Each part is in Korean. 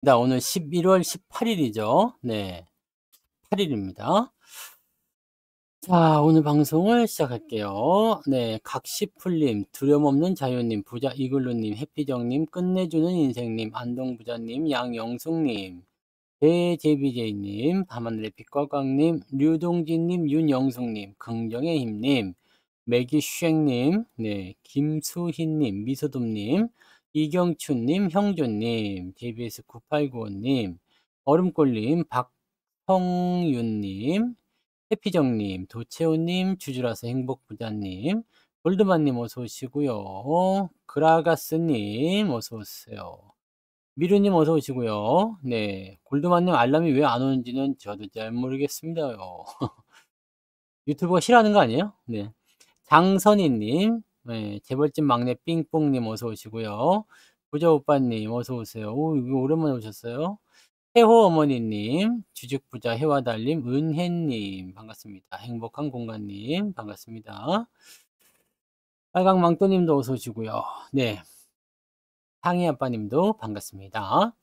오늘 11월 18일이죠. 네. 8일입니다. 자, 오늘 방송을 시작할게요. 네. 각시풀님, 두려움없는 자유님, 부자 이글루님, 해피정님, 끝내주는 인생님, 안동부자님, 양영숙님, 대제비제이님, 밤하늘의 빛과 광님, 류동진님, 윤영숙님, 긍정의 힘님, 매기슈행님, 네, 김수희님, 미소돔님, 이경춘님, 형조님, JBS 9895님, 얼음골님, 박성윤님, 해피정님, 도채호님, 주주라서 행복부자님, 골드만님 어서 오시고요. 그라가스님 어서 오세요. 미르님 어서 오시고요. 네, 골드만님 알람이 왜 안 오는지는 저도 잘 모르겠습니다요. 유튜브가 싫어하는 거 아니에요? 네. 장선희님, 네, 재벌집 막내 삥뽕님 어서 오시고요. 부자 오빠님 어서 오세요. 오, 이거 오랜만에 오셨어요. 태호 어머니님, 주식부자 해와달님, 은혜님 반갑습니다. 행복한 공간님 반갑습니다. 빨강망토님도 어서 오시고요. 네, 상희 아빠님도 반갑습니다.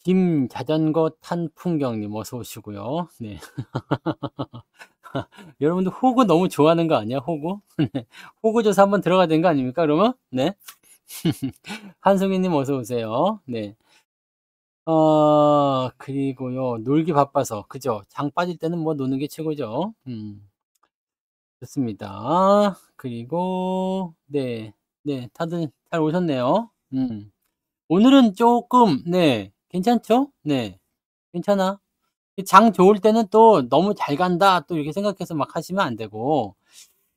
김자전거 탄 풍경님 어서 오시고요. 네. 여러분들 호구 너무 좋아하는 거 아니야? 호구? 네. 호구 조사 한번 들어가야 되는 거 아닙니까? 그러면? 네. 한송이님 어서 오세요. 네. 그리고요. 놀기 바빠서. 그죠? 장 빠질 때는 뭐 노는 게 최고죠. 좋습니다. 그리고, 네. 네. 다들 잘 오셨네요. 오늘은 조금, 네. 괜찮죠? 네. 괜찮아. 장 좋을 때는 또 너무 잘 간다. 또 이렇게 생각해서 막 하시면 안 되고.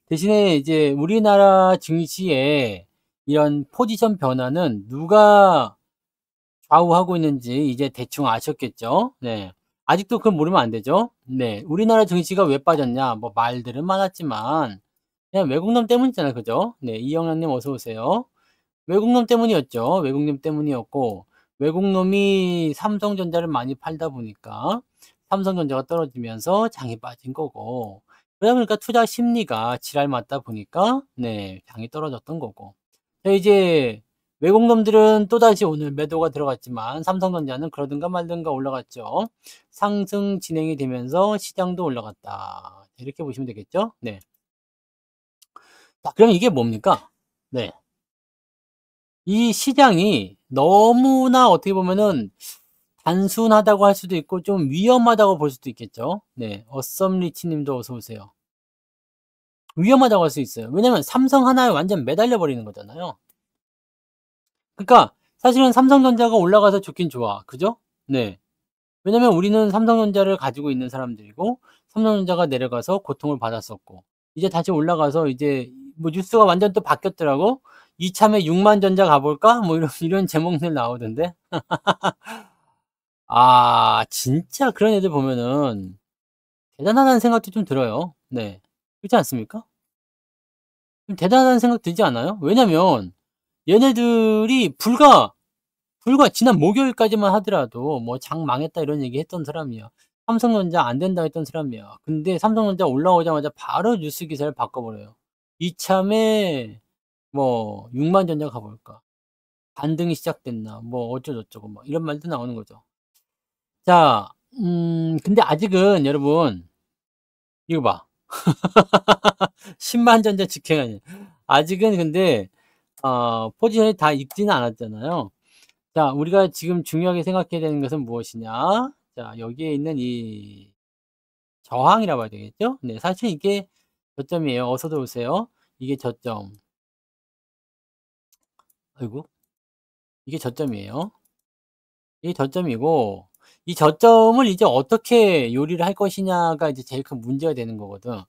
대신에 이제 우리나라 증시의 이런 포지션 변화는 누가 좌우하고 있는지 이제 대충 아셨겠죠? 네. 아직도 그건 모르면 안 되죠? 네. 우리나라 증시가 왜 빠졌냐? 뭐 말들은 많았지만 그냥 외국놈 때문이잖아요. 그죠? 네. 이영란님 어서 오세요. 외국놈 때문이었죠. 외국놈 때문이었고 외국놈이 삼성전자를 많이 팔다 보니까 삼성전자가 떨어지면서 장이 빠진 거고 그러다 보니까 투자 심리가 지랄 맞다 보니까 네, 장이 떨어졌던 거고. 자, 이제 외국놈들은 또다시 오늘 매도가 들어갔지만 삼성전자는 그러든가 말든가 올라갔죠. 상승 진행이 되면서 시장도 올라갔다. 이렇게 보시면 되겠죠? 네. 자, 그럼 이게 뭡니까? 네. 이 시장이 너무나 어떻게 보면은 단순하다고 할 수도 있고 좀 위험하다고 볼 수도 있겠죠. 네. 어썸리치 님도 어서 오세요. 위험하다고 할 수 있어요. 왜냐면 삼성 하나에 완전 매달려 버리는 거잖아요. 그러니까 사실은 삼성전자가 올라가서 좋긴 좋아. 그죠? 네. 왜냐면 우리는 삼성전자를 가지고 있는 사람들이고 삼성전자가 내려가서 고통을 받았었고 이제 다시 올라가서 이제 뭐 뉴스가 완전 또 바뀌었더라고. 이참에 6만 전자 가볼까? 뭐 이런 제목들 나오던데. 아, 진짜 그런 애들 보면은 대단하다는 생각도 좀 들어요. 네. 그렇지 않습니까? 좀 대단하다는 생각 들지 않아요? 왜냐면 얘네들이 불과 지난 목요일까지만 하더라도 뭐 장 망했다 이런 얘기 했던 사람이야. 삼성전자 안 된다 했던 사람이야. 근데 삼성전자 올라오자마자 바로 뉴스 기사를 바꿔버려요. 이참에 뭐 6만 전자 가볼까? 반등이 시작됐나? 뭐 어쩌고저쩌고 뭐 이런 말도 나오는 거죠. 자, 근데 아직은 여러분 이거 봐. 10만 전자 직행하니 아직은 근데 포지션이 다 익지는 않았잖아요. 자, 우리가 지금 중요하게 생각해야 되는 것은 무엇이냐? 자, 여기에 있는 이 저항이라고 해야 되겠죠? 네, 사실 이게 저점이에요. 어서들 오세요. 이게 저점. 아이고, 이게 저점이에요. 이게 저점이고, 이 저점을 이제 어떻게 요리를 할 것이냐가 이제 제일 큰 문제가 되는 거거든.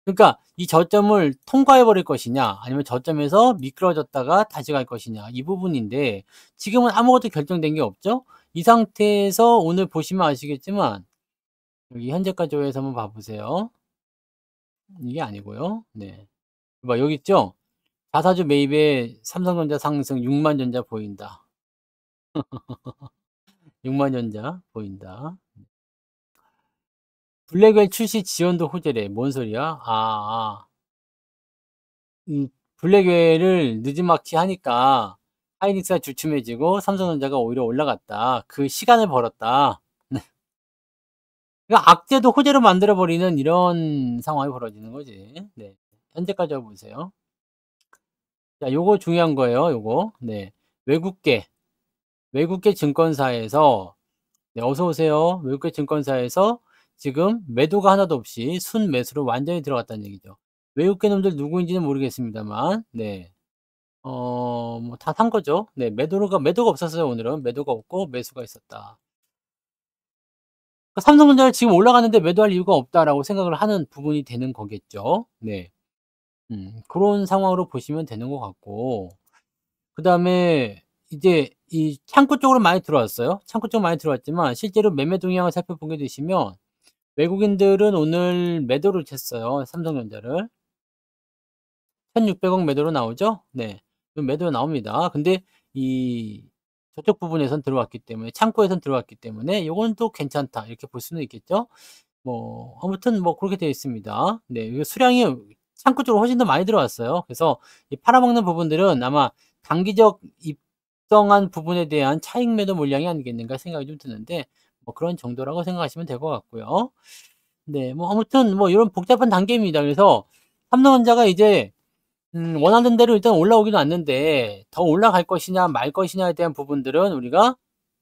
그러니까 이 저점을 통과해 버릴 것이냐, 아니면 저점에서 미끄러졌다가 다시 갈 것이냐, 이 부분인데, 지금은 아무것도 결정된 게 없죠? 이 상태에서 오늘 보시면 아시겠지만, 여기 현재가 조회해서 한번 봐보세요. 이게 아니고요. 네. 봐, 여기 있죠? 자사주 매입에 삼성전자 상승 6만 전자 보인다. 6만 전자 보인다. 블랙웰 출시 지원도 호재래. 뭔 소리야? 이 블랙웰을 느지막이 하니까 하이닉스가 주춤해지고 삼성전자가 오히려 올라갔다. 그 시간을 벌었다. 네. 그러니까 악재도 호재로 만들어 버리는 이런 상황이 벌어지는 거지. 네. 현재까지 한번 보세요. 자, 요거 중요한 거예요, 요거. 네. 외국계, 외국계 증권사에서 네, 어서 오세요. 외국계 증권사에서 지금 매도가 하나도 없이 순매수로 완전히 들어갔다는 얘기죠. 외국계 놈들 누구인지는 모르겠습니다만, 네. 뭐 다 산 거죠. 네. 매도가 없었어요, 오늘은. 매도가 없고 매수가 있었다. 그러니까 삼성전자를 지금 올라가는데 매도할 이유가 없다라고 생각을 하는 부분이 되는 거겠죠. 네. 그런 상황으로 보시면 되는 것 같고, 그다음에 이제 이 창구 쪽으로 많이 들어왔어요. 창구 쪽 많이 들어왔지만 실제로 매매 동향을 살펴보게 되시면 외국인들은 오늘 매도를 했어요, 삼성전자를. 1,600억 매도로 나오죠? 네. 그 매도로 나옵니다. 근데 이 저쪽 부분에선 들어왔기 때문에, 창고에선 들어왔기 때문에 '요건 또 괜찮다.' 이렇게 볼 수는 있겠죠? 뭐 아무튼 뭐 그렇게 되어 있습니다. 네. 이거 수량이 창고 쪽으로 훨씬 더 많이 들어왔어요. 그래서 이 팔아먹는 부분들은 아마 단기적 입성한 부분에 대한 차익 매도 물량이 아니겠는가 생각이 좀 드는데, 뭐 그런 정도라고 생각하시면 될 것 같고요. 네. 뭐 아무튼 뭐 이런 복잡한 단계입니다. 그래서 삼성전자가 이제 원하는 대로 일단 올라오긴 왔는데 더 올라갈 것이냐 말 것이냐에 대한 부분들은 우리가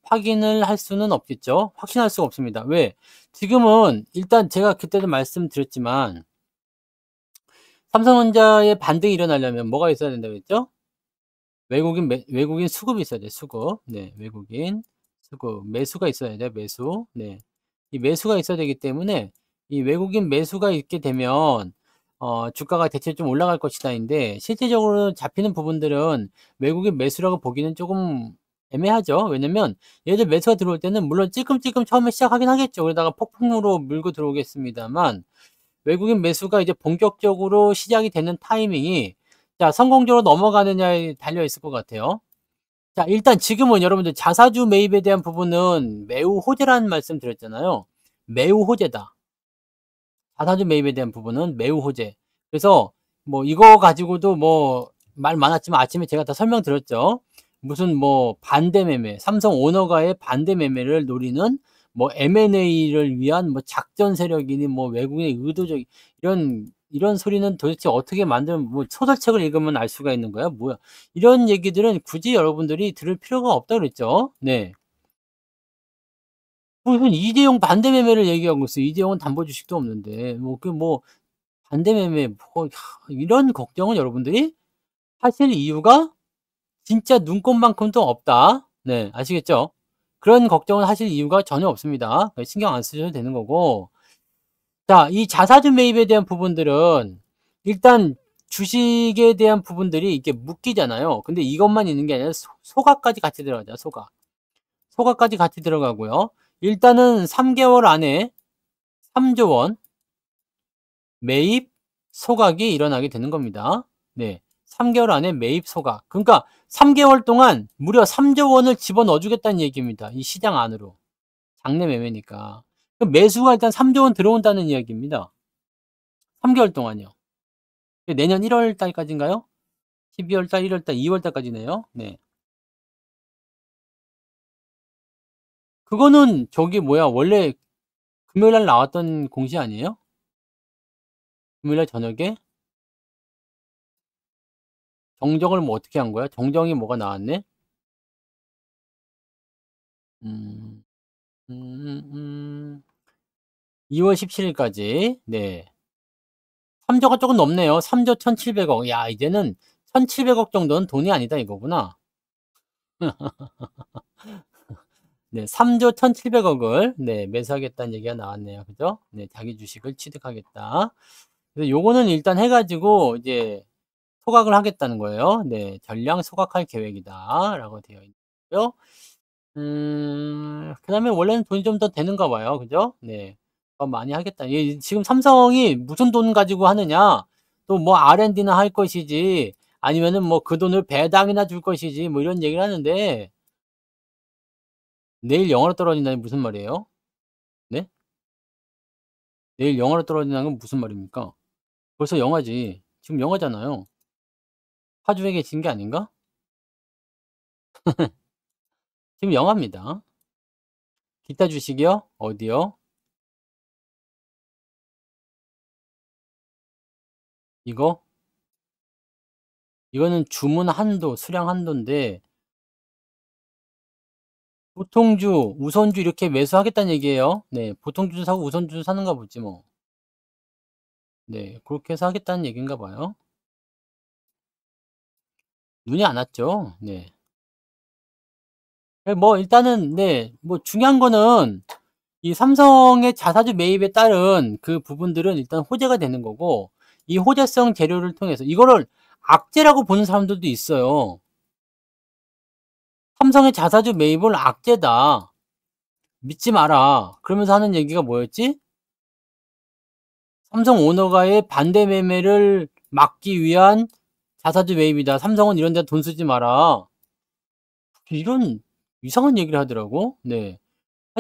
확인을 할 수는 없겠죠. 확신할 수가 없습니다. 왜? 지금은 일단 제가 그때도 말씀드렸지만 삼성전자의 반등이 일어나려면 뭐가 있어야 된다고 했죠? 외국인 수급이 있어야 돼요, 수급. 네. 외국인 수급. 매수가 있어야 돼요, 매수. 네. 이 매수가 있어야 되기 때문에 이 외국인 매수가 있게 되면 주가가 대체 좀 올라갈 것이다인데, 실질적으로 잡히는 부분들은 외국인 매수라고 보기는 조금 애매하죠. 왜냐면 얘들 매수가 들어올 때는 물론 찔끔찔끔 처음에 시작하긴 하겠죠. 그러다가 폭풍으로 물고 들어오겠습니다만, 외국인 매수가 이제 본격적으로 시작이 되는 타이밍이 자 성공적으로 넘어가느냐에 달려 있을 것 같아요. 자, 일단 지금은 여러분들 자사주 매입에 대한 부분은 매우 호재라는 말씀 드렸잖아요. 매우 호재다. 자사주 매입에 대한 부분은 매우 호재. 그래서 뭐 이거 가지고도 뭐 말 많았지만 아침에 제가 다 설명드렸죠. 무슨 뭐 반대 매매, 삼성 오너가의 반대 매매를 노리는 뭐 M&A를 위한 뭐 작전 세력이니 뭐 외국인의 의도적 이런 소리는 도대체 어떻게 만든, 뭐 소설책을 읽으면 알 수가 있는 거야? 뭐야? 이런 얘기들은 굳이 여러분들이 들을 필요가 없다 그랬죠. 네. 무슨 이재용 반대 매매를 얘기하고 있어요. 이재용은 담보 주식도 없는데. 뭐 반대 매매 뭐 이런 걱정은 여러분들이 하실 이유가 진짜 눈꼽만큼도 없다. 네. 아시겠죠? 그런 걱정을 하실 이유가 전혀 없습니다. 신경 안 쓰셔도 되는 거고. 자, 이 자사주 매입에 대한 부분들은 일단 주식에 대한 부분들이 이게 묶이잖아요. 근데 이것만 있는 게 아니라 소가까지 같이 들어가죠, 소가. 소가까지 같이 들어가고요. 일단은 3개월 안에 3조 원 매입 소각이 일어나게 되는 겁니다. 네. 3개월 안에 매입 소각. 그러니까 3개월 동안 무려 3조 원을 집어넣어 주겠다는 얘기입니다, 이 시장 안으로. 장내 매매니까. 그럼 매수가 일단 3조 원 들어온다는 이야기입니다. 3개월 동안요. 내년 1월 달까지인가요? 12월 달, 1월 달, 2월 달까지네요. 네. 그거는 저기 뭐야, 원래 금요일 날 나왔던 공시 아니에요? 금요일 날 저녁에 정정을 뭐 어떻게 한 거야? 정정이 뭐가 나왔네? 음. 음. 2월 17일까지. 네. 3조가 조금 넘네요. 3조 1,700억. 야, 이제는 1,700억 정도는 돈이 아니다 이거구나. 네. 3조 1,700억을 네, 매수하겠다는 얘기가 나왔네요. 그죠? 네. 자기 주식을 취득하겠다. 그래서 요거는 일단 해 가지고 이제 소각을 하겠다는 거예요. 네. "전량 소각할 계획이다."라고 되어 있고요. 그다음에 원래는 돈이 좀 더 되는가 봐요. 그죠? 네. 더 많이 하겠다. 이 지금 삼성이 무슨 돈 가지고 하느냐? 또 뭐 R&D나 할 것이지 아니면은 뭐 그 돈을 배당이나 줄 것이지 뭐 이런 얘기를 하는데, 내일 영화로 떨어진다니 무슨 말이에요? 네? 내일 영화로 떨어진다는 건 무슨 말입니까? 벌써 영화지. 지금 영화잖아요. 화주에게 진 게 아닌가? 지금 영화입니다. 기타 주식이요? 어디요? 이거? 이거는 주문 한도, 수량 한도인데 보통주, 우선주 이렇게 매수하겠다는 얘기예요. 네. 보통주도 사고 우선주도 사는가 보지 뭐. 네. 그렇게 해서 하겠다는 얘기인가 봐요. 눈이 안 왔죠. 네. 뭐 일단은 네. 뭐 중요한 거는 이 삼성의 자사주 매입에 따른 그 부분들은 일단 호재가 되는 거고, 이 호재성 재료를 통해서 이거를 악재라고 보는 사람들도 있어요. 삼성의 자사주 매입을 악재다. 믿지 마라. 그러면서 하는 얘기가 뭐였지? 삼성 오너가의 반대 매매를 막기 위한 자사주 매입이다. 삼성은 이런 데 돈 쓰지 마라. 이런 이상한 얘기를 하더라고. 네.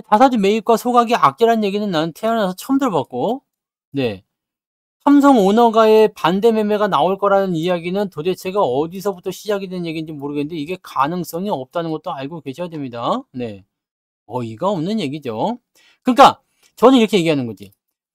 자사주 매입과 소각이 악재란 얘기는 나는 태어나서 처음 들어봤고, 네. 삼성 오너가의 반대 매매가 나올 거라는 이야기는 도대체가 어디서부터 시작이 된 얘기인지 모르겠는데 이게 가능성이 없다는 것도 알고 계셔야 됩니다. 네. 어이가 없는 얘기죠. 그러니까 저는 이렇게 얘기하는 거지.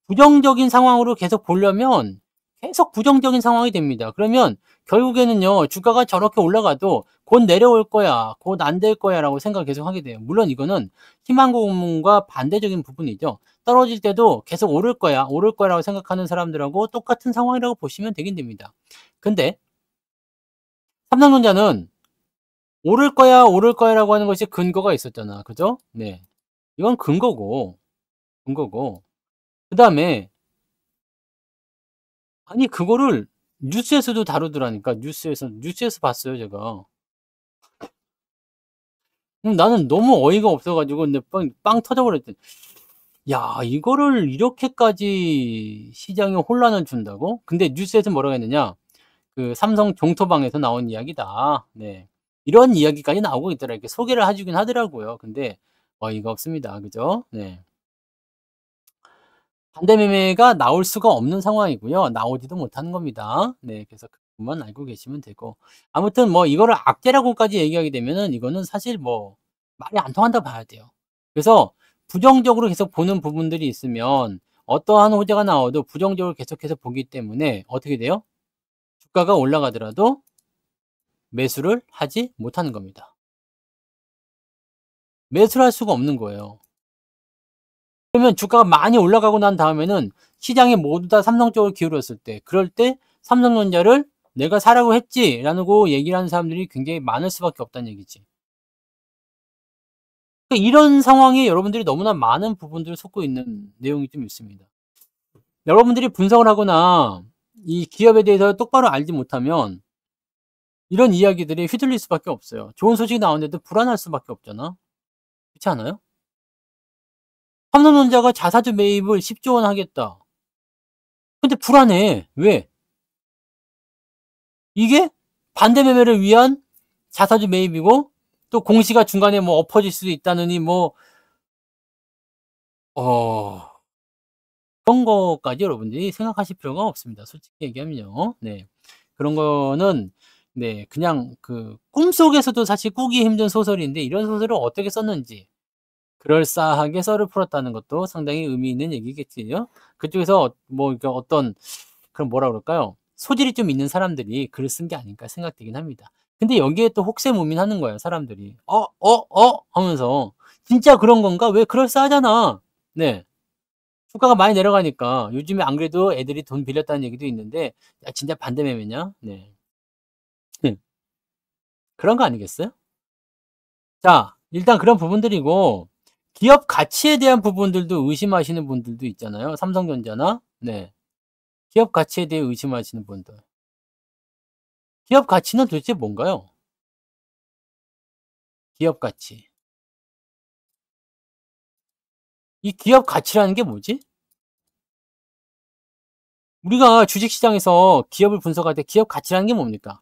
부정적인 상황으로 계속 보려면 계속 부정적인 상황이 됩니다. 그러면 결국에는요, 주가가 저렇게 올라가도 곧 내려올 거야, 곧 안 될 거야 라고 생각을 계속 하게 돼요. 물론 이거는 희망고문과 반대적인 부분이죠. 떨어질 때도 계속 오를 거야 라고 생각하는 사람들하고 똑같은 상황이라고 보시면 되긴 됩니다. 근데 삼성전자는 오를 거야 라고 하는 것이 근거가 있었잖아. 그죠? 네. 이건 근거고. 그 다음에 아니 그거를 뉴스에서도 다루더라니까. 뉴스에서 봤어요 제가. 나는 너무 어이가 없어 가지고 근데 빵 터져 버렸더니 '야 이거를 이렇게까지 시장에 혼란을 준다고?' 근데 뉴스에서 뭐라고 했느냐. 그 삼성 종토방에서 나온 이야기다. 네. 이런 이야기까지 나오고 있더라. 이렇게 소개를 해 주긴 하더라고요. 근데 어이가 없습니다. 그죠? 네. 반대 매매가 나올 수가 없는 상황이고요. 나오지도 못하는 겁니다. 네. 그래서 그것만 알고 계시면 되고. 아무튼 뭐 이거를 악재라고까지 얘기하게 되면은 이거는 사실 뭐 말이 안 통한다고 봐야 돼요. 그래서 부정적으로 계속 보는 부분들이 있으면 어떠한 호재가 나와도 부정적으로 계속해서 보기 때문에 어떻게 돼요? 주가가 올라가더라도 매수를 하지 못하는 겁니다. 매수를 할 수가 없는 거예요. 그러면 주가가 많이 올라가고 난 다음에는 시장이 모두 다 삼성 쪽으로 기울었을 때, 그럴 때 삼성전자를 "내가 사라고 했지."라고 얘기를 하는 사람들이 굉장히 많을 수밖에 없다는 얘기지. 그러니까 이런 상황에 여러분들이 너무나 많은 부분들을 쏟고 있는 내용이 좀 있습니다. 여러분들이 분석을 하거나 이 기업에 대해서 똑바로 알지 못하면 이런 이야기들이 휘둘릴 수밖에 없어요. 좋은 소식이 나오는데도 불안할 수밖에 없잖아. 그렇지 않아요? 삼성전자가 자사주 매입을 10조 원 하겠다. 근데 불안해. 왜? 이게 반대 매매를 위한 자사주 매입이고 또 공시가 중간에 뭐 엎어질 수도 있다느니 뭐 어 그런 것까지 여러분들이 생각하실 필요가 없습니다. 솔직히 얘기하면요. 네. 그런 거는 네 그냥 그 꿈속에서도 사실 꾸기 힘든 소설인데 이런 소설을 어떻게 썼는지 그럴싸하게 썰을 풀었다는 것도 상당히 의미 있는 얘기겠지요. 그쪽에서 뭐 그러니까 어떤 그런 뭐라 그럴까요? 소질이 좀 있는 사람들이 글을 쓴 게 아닐까 생각되긴 합니다. 근데 여기에 또 혹세무민하는 거예요, 사람들이. 하면서 '진짜 그런 건가? 왜 그럴싸하잖아.' 네. 주가가 많이 내려가니까 요즘에 안 그래도 애들이 돈 빌렸다는 얘기도 있는데 "야 진짜 반대 매매냐?" 네. 네. 그런 거 아니겠어요? 자 일단 그런 부분들이고 기업 가치에 대한 부분들도 의심하시는 분들도 있잖아요, 삼성전자나. 네. 기업 가치에 대해 의심하시는 분들. 기업 가치는 도대체 뭔가요? 기업 가치. 이 기업 가치라는 게 뭐지? 우리가 주식시장에서 기업을 분석할 때 기업 가치라는 게 뭡니까?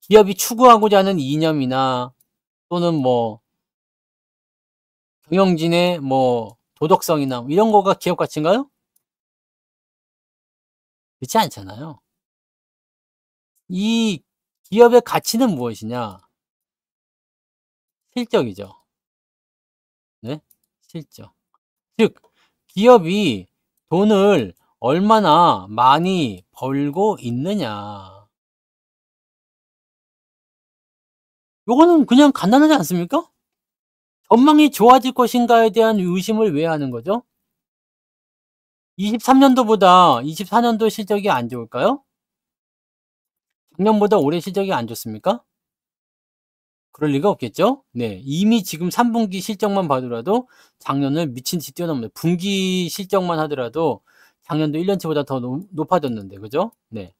기업이 추구하고자 하는 이념이나 또는 뭐 경영진의 뭐 도덕성이나 뭐 이런 거가 기업 가치인가요? 그렇지 않잖아요. 이 기업의 가치는 무엇이냐? 실적이죠. 네. 실적. 즉 기업이 돈을 얼마나 많이 벌고 있느냐. 요거는 그냥 간단하지 않습니까? 전망이 좋아질 것인가에 대한 의심을 왜 하는 거죠? 23 년도보다 24 년도 실적이 안 좋을까요? 작년보다 올해 실적이 안 좋습니까? 그럴 리가 없겠죠? 네. 이미 지금 3 분기 실적만 봐더라도 작년을 미친 듯이 뛰어넘는 분기 실적만 하더라도 작년도 1 년치보다 더 높아졌는데 그죠? 네.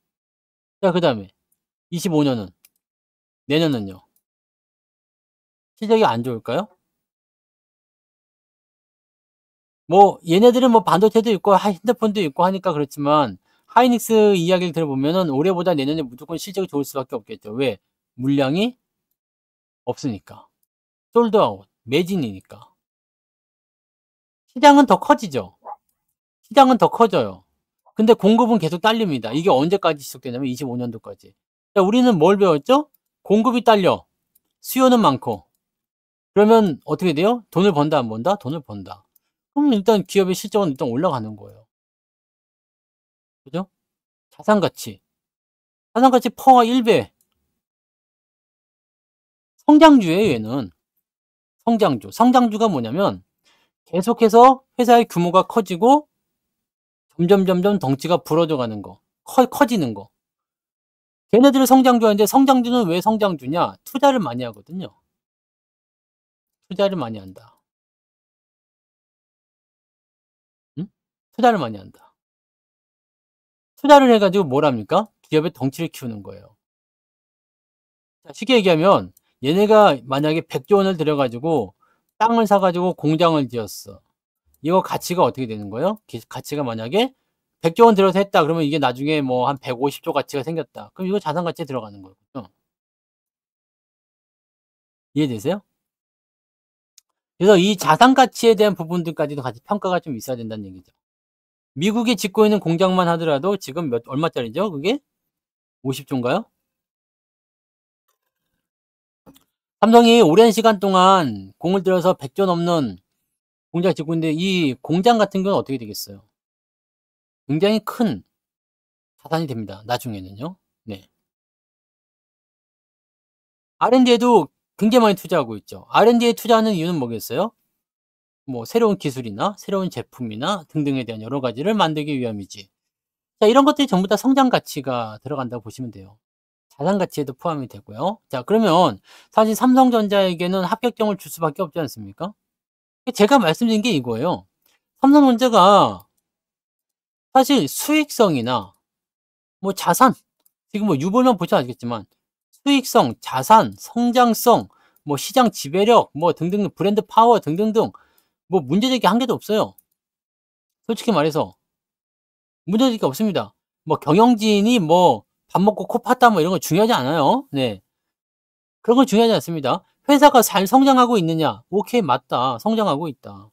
자 그다음에 25 년은 내년은요? 실적이 안 좋을까요? 뭐 얘네들은 뭐 반도체도 있고 핸드폰도 있고 하니까 그렇지만 하이닉스 이야기를 들어보면은 올해보다 내년에 무조건 실적이 좋을 수밖에 없겠죠. 왜? 물량이 없으니까. 솔드아웃 매진이니까. 시장은 더 커지죠. 시장은 더 커져요. 근데 공급은 계속 딸립니다. 이게 언제까지 지속되냐면 25 년도까지. 자 우리는 뭘 배웠죠? 공급이 딸려. 수요는 많고. 그러면 어떻게 돼요? 돈을 번다 안 번다? 돈을 번다. 그럼 일단 기업의 실적은 일단 올라가는 거예요. 그죠? 자산가치. 자산가치 퍼와 1배. 성장주예요 얘는. 성장주. 성장주가 뭐냐면 계속해서 회사의 규모가 커지고 점점 덩치가 부러져 가는 거. 커지는 거. 걔네들은 성장주인데 성장주는 왜 성장주냐? 투자를 많이 하거든요. 투자를 많이 한다. 응? 투자를 많이 한다. 투자를 해 가지고 뭘 합니까? 기업의 덩치를 키우는 거예요. 자 쉽게 얘기하면 얘네가 만약에 100조 원을 들여 가지고 땅을 사 가지고 공장을 지었어. 이거 가치가 어떻게 되는 거예요? 가치가 만약에 100조 원 들여서 했다 그러면 이게 나중에 뭐 한 150조 가치가 생겼다. 그럼 이거 자산 가치에 들어가는 거거든요. 이해되세요? 그래서 이 자산 가치에 대한 부분들까지도 같이 평가가 좀 있어야 된다는 얘기죠. 미국이 짓고 있는 공장만 하더라도 지금 얼마짜리죠? 그게? 50조인가요? 삼성이 오랜 시간 동안 공을 들여서 100조 넘는 공장을 짓고 있는데 이 공장 같은 경우는 어떻게 되겠어요? 굉장히 큰 자산이 됩니다. 나중에는요. 네. R&D에도 굉장히 많이 투자하고 있죠. R&D에 투자하는 이유는 뭐겠어요? 뭐 새로운 기술이나 새로운 제품이나 등등에 대한 여러 가지를 만들기 위함이지. 자 이런 것들이 전부 다 성장 가치가 들어간다고 보시면 돼요. 자산 가치에도 포함이 되고요. 자 그러면 사실 삼성전자에게는 합격점을 줄 수밖에 없지 않습니까? 제가 말씀드린 게 이거예요. 삼성전자가 사실 수익성이나 뭐 자산 지금 뭐 유보만 보셔도 알겠지만 수익성, 자산, 성장성, 뭐 시장 지배력 뭐 등등 브랜드 파워 등등등 뭐 문제될 게 한 개도 없어요. 솔직히 말해서 문제될 게 없습니다. 뭐 경영진이 뭐 밥 먹고 코 팠다 뭐 이런 거 중요하지 않아요. 네. 그런 건 중요하지 않습니다. 회사가 잘 성장하고 있느냐? 오케이 맞다. 성장하고 있다.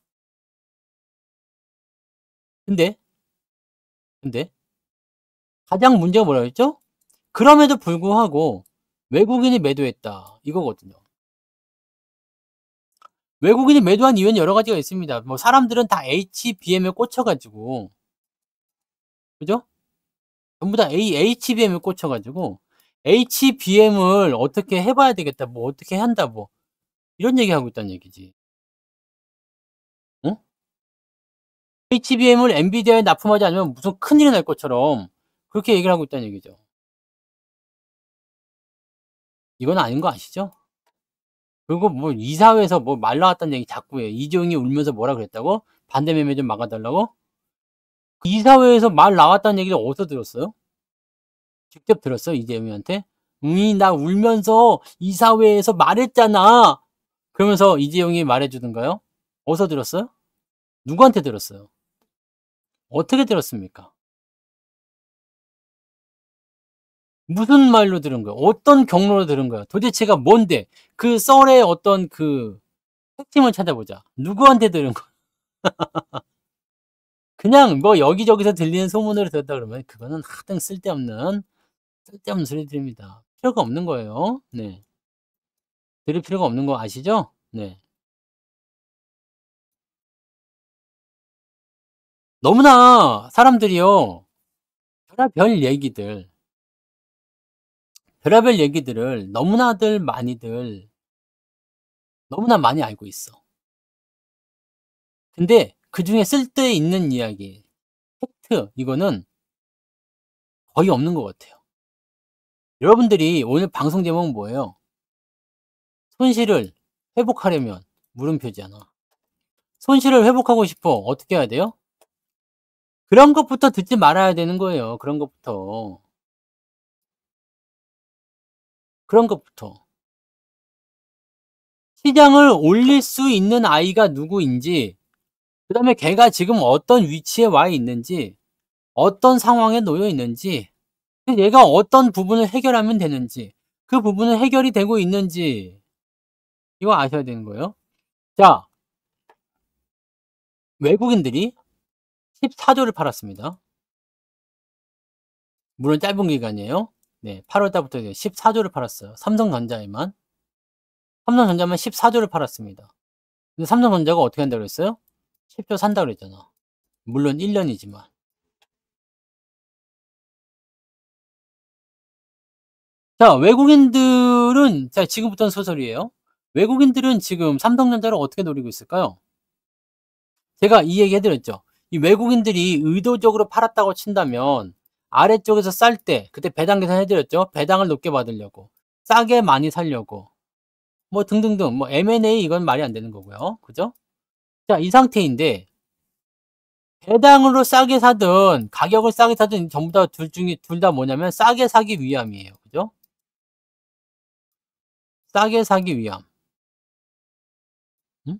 근데, 근데 가장 문제가 뭐라 그랬죠? 그럼에도 불구하고 외국인이 매도했다. 이거거든요. 외국인이 매도한 이유는 여러 가지가 있습니다. 뭐 사람들은 다 HBM에 꽂혀 가지고 그죠? 전부 다 HBM에 꽂혀 가지고 HBM을 어떻게 해 봐야 되겠다. 뭐 어떻게 한다 뭐 이런 얘기하고 있다는 얘기지. 어? HBM을 엔비디아에 납품하지 않으면 무슨 큰일이 날 것처럼 그렇게 얘기를 하고 있다는 얘기죠. 이건 아닌 거 아시죠? 그리고 뭐 이사회에서 뭐 말 나왔다는 얘기 자꾸 해요. 이재용이 울면서 뭐라 그랬다고? 반대 매매 좀 막아 달라고? 그 이사회에서 말 나왔다는 얘기를 어디서 들었어요? 직접 들었어요, 이재용이한테? 나 울면서 이사회에서 말했잖아." 그러면서 이재용이 말해 주던가요? 어디서 들었어요? 누구한테 들었어요? 어떻게 들었습니까? 무슨 말로 들은 거야? 어떤 경로로 들은 거야? 도대체가 뭔데? 그 썰의 어떤 그 핵심을 찾아보자. 누구한테 들은 거야? 그냥 뭐 여기저기서 들리는 소문으로 들었다 그러면 그거는 하등 쓸데없는 소리들입니다. 필요가 없는 거예요. 네. 드릴 필요가 없는 거 아시죠? 네. 너무나 사람들이요. 별의별 얘기들, 별의별 얘기들을 너무나들 많이들 너무나 많이 알고 있어. 근데 그중에 쓸데 있는 이야기, 팩트 이거는 거의 없는 것 같아요. 여러분들이 오늘 방송 제목은 뭐예요? 손실을 회복하려면 물음표잖아. 손실을 회복하고 싶어. 어떻게 해야 돼요? 그런 것부터 듣지 말아야 되는 거예요. 그런 것부터. 그런 것부터. 시장을 올릴 수 있는 아이가 누구인지, 그다음에 걔가 지금 어떤 위치에 와 있는지, 어떤 상황에 놓여 있는지, 얘가 어떤 부분을 해결하면 되는지, 그 부분은 해결이 되고 있는지 이거 아셔야 되는 거예요. 자, 외국인들이 14조를 팔았습니다. 물론 짧은 기간이에요. 네, 8월 달부터 14조를 팔았어요. 삼성전자에만. 삼성전자만 14조를 팔았습니다. 근데 삼성전자가 어떻게 한다고 그랬어요? 10조 산다고 그랬잖아. 물론 1년이지만. 자, 외국인들은, 자, 지금부터는 소설이에요. 외국인들은 지금 삼성전자를 어떻게 노리고 있을까요? 제가 이 얘기 해드렸죠. 이 외국인들이 의도적으로 팔았다고 친다면, 아래쪽에서 쌀 때, 그때 배당 계산 해드렸죠. 배당을 높게 받으려고. 싸게 많이 살려고. 뭐 등등등. 뭐 M&A 이건 말이 안 되는 거고요. 그죠? 자, 이 상태인데, 배당으로 싸게 사든, 가격을 싸게 사든, 전부 다 둘 다 뭐냐면, 싸게 사기 위함이에요. 그죠? 싸게 사기 위함. 음?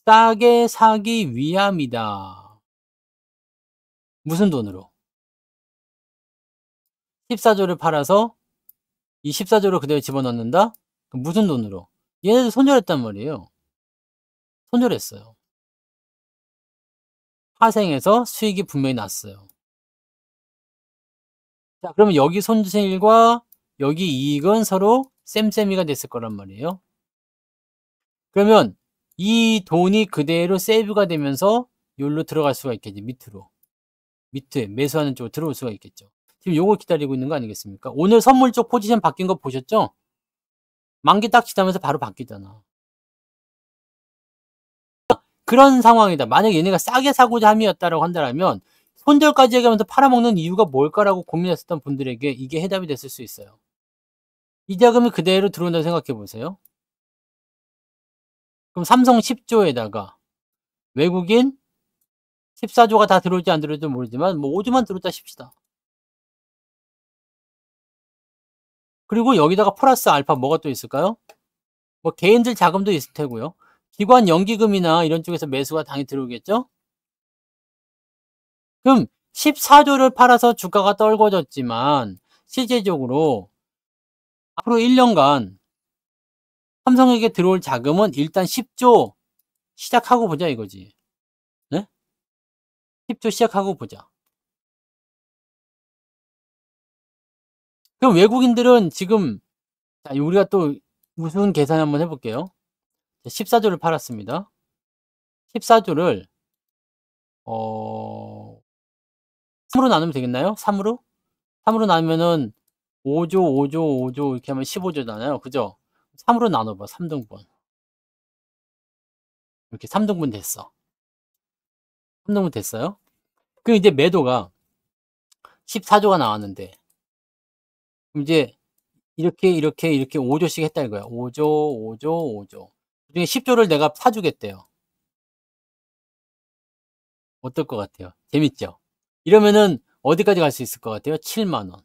싸게 사기 위함이다. 무슨 돈으로? 14조를 팔아서 이 14조를 그대로 집어넣는다? 그럼 무슨 돈으로? 얘네들 손절했단 말이에요. 손절했어요. 파생해서 수익이 분명히 났어요. 자, 그러면 여기 손실과 여기 이익은 서로 쌤쌤이가 됐을 거란 말이에요. 그러면 이 돈이 그대로 세이브가 되면서 여기로 들어갈 수가 있겠지. 밑에 매수하는 쪽으로 들어올 수가 있겠죠. 지금 요걸 기다리고 있는 거 아니겠습니까? 오늘 선물 쪽 포지션 바뀐 거 보셨죠? 만기 딱 지나면서 바로 바뀌잖아. 그런 상황이다. 만약에 얘네가 싸게 사고자 함이었다라고 한다면 손절까지 얘기하면서 팔아먹는 이유가 뭘까라고 고민했었던 분들에게 이게 해답이 됐을 수 있어요. 이 자금이 그대로 들어온다고 생각해 보세요. 그럼 삼성 10조에다가 외국인 14조가 다 들어올지 안 들어올지 모르지만 뭐 5조만 들어왔다 칩시다. 그리고 여기다가 플러스 알파 뭐가 또 있을까요? 뭐 개인들 자금도 있을 테고요. 기관 연기금이나 이런 쪽에서 매수가 당연히 들어오겠죠? 그럼 14조를 팔아서 주가가 떨궈졌지만 실제적으로 앞으로 1년간 삼성에게 들어올 자금은 일단 10조 시작하고 보자 이거지. 네? 10조 시작하고 보자. 그럼 외국인들은 지금 자, 우리가 또 무슨 계산 한번 해볼게요. 14조를 팔았습니다. 14조를 3으로 나누면 되겠나요? 3으로? 3으로 나누면은 5조, 5조, 5조 이렇게 하면 15조잖아요. 그죠? 3으로 나눠봐. 3등분. 이렇게 3등분 됐어. 3등분 됐어요. 그럼 이제 매도가 14조가 나왔는데 그럼 이제 이렇게 5조씩 했다 이거야. 5조, 5조, 5조. 그중에 10조를 내가 사주겠대요. 어떨 것 같아요? 재밌죠? 이러면은 어디까지 갈 수 있을 것 같아요? 7만 원.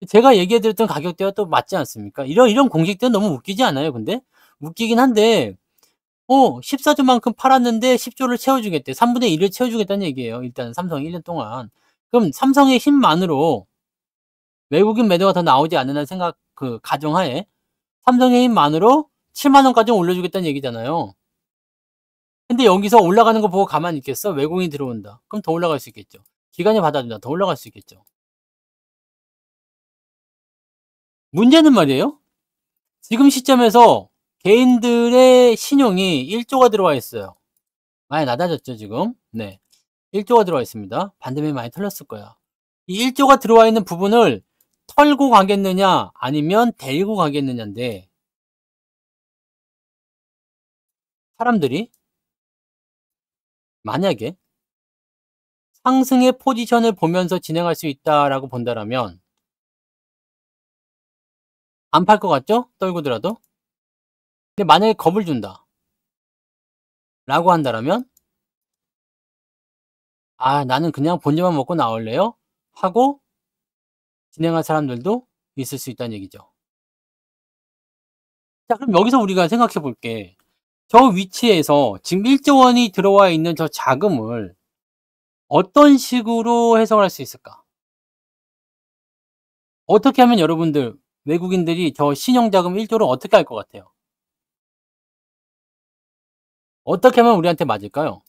제가 얘기해 드렸던 가격대와 또 맞지 않습니까? 이런 공식대는 너무 웃기지 않아요, 근데? 웃기긴 한데, 14조만큼 팔았는데 10조를 채워주겠대. 3분의 1을 채워주겠다는 얘기예요. 일단 삼성이 1년 동안. 그럼 삼성의 힘만으로 외국인 매도가 더 나오지 않는다는 생각, 가정하에 삼성의 힘만으로 7만 원까지 올려주겠다는 얘기잖아요. 근데 여기서 올라가는 거 보고 가만히 있겠어? 외국인이 들어온다. 그럼 더 올라갈 수 있겠죠. 기관이 받아준다. 더 올라갈 수 있겠죠. 문제는 말이에요. 지금 시점에서 개인들의 신용이 1조가 들어와 있어요. 많이 낮아졌죠, 지금. 네. 1조가 들어와 있습니다. 반대면 많이 털렸을 거야. 이 1조가 들어와 있는 부분을 털고 가겠느냐, 아니면 데리고 가겠느냐인데, 사람들이 만약에 상승의 포지션을 보면서 진행할 수 있다라고 본다라면, 안 팔 것 같죠? 떨구더라도. 근데 만약에 겁을 준다. 라고 한다라면, 아, 나는 그냥 본전만 먹고 나올래요? 하고 진행할 사람들도 있을 수 있다는 얘기죠. 자, 그럼 여기서 우리가 생각해 볼게. 저 위치에서 지금 1조 원이 들어와 있는 저 자금을 어떤 식으로 해석할 수 있을까? 어떻게 하면 여러분들, 외국인들이 저 신용자금 1조를 어떻게 할 것 같아요? 어떻게 하면 우리한테 맞을까요?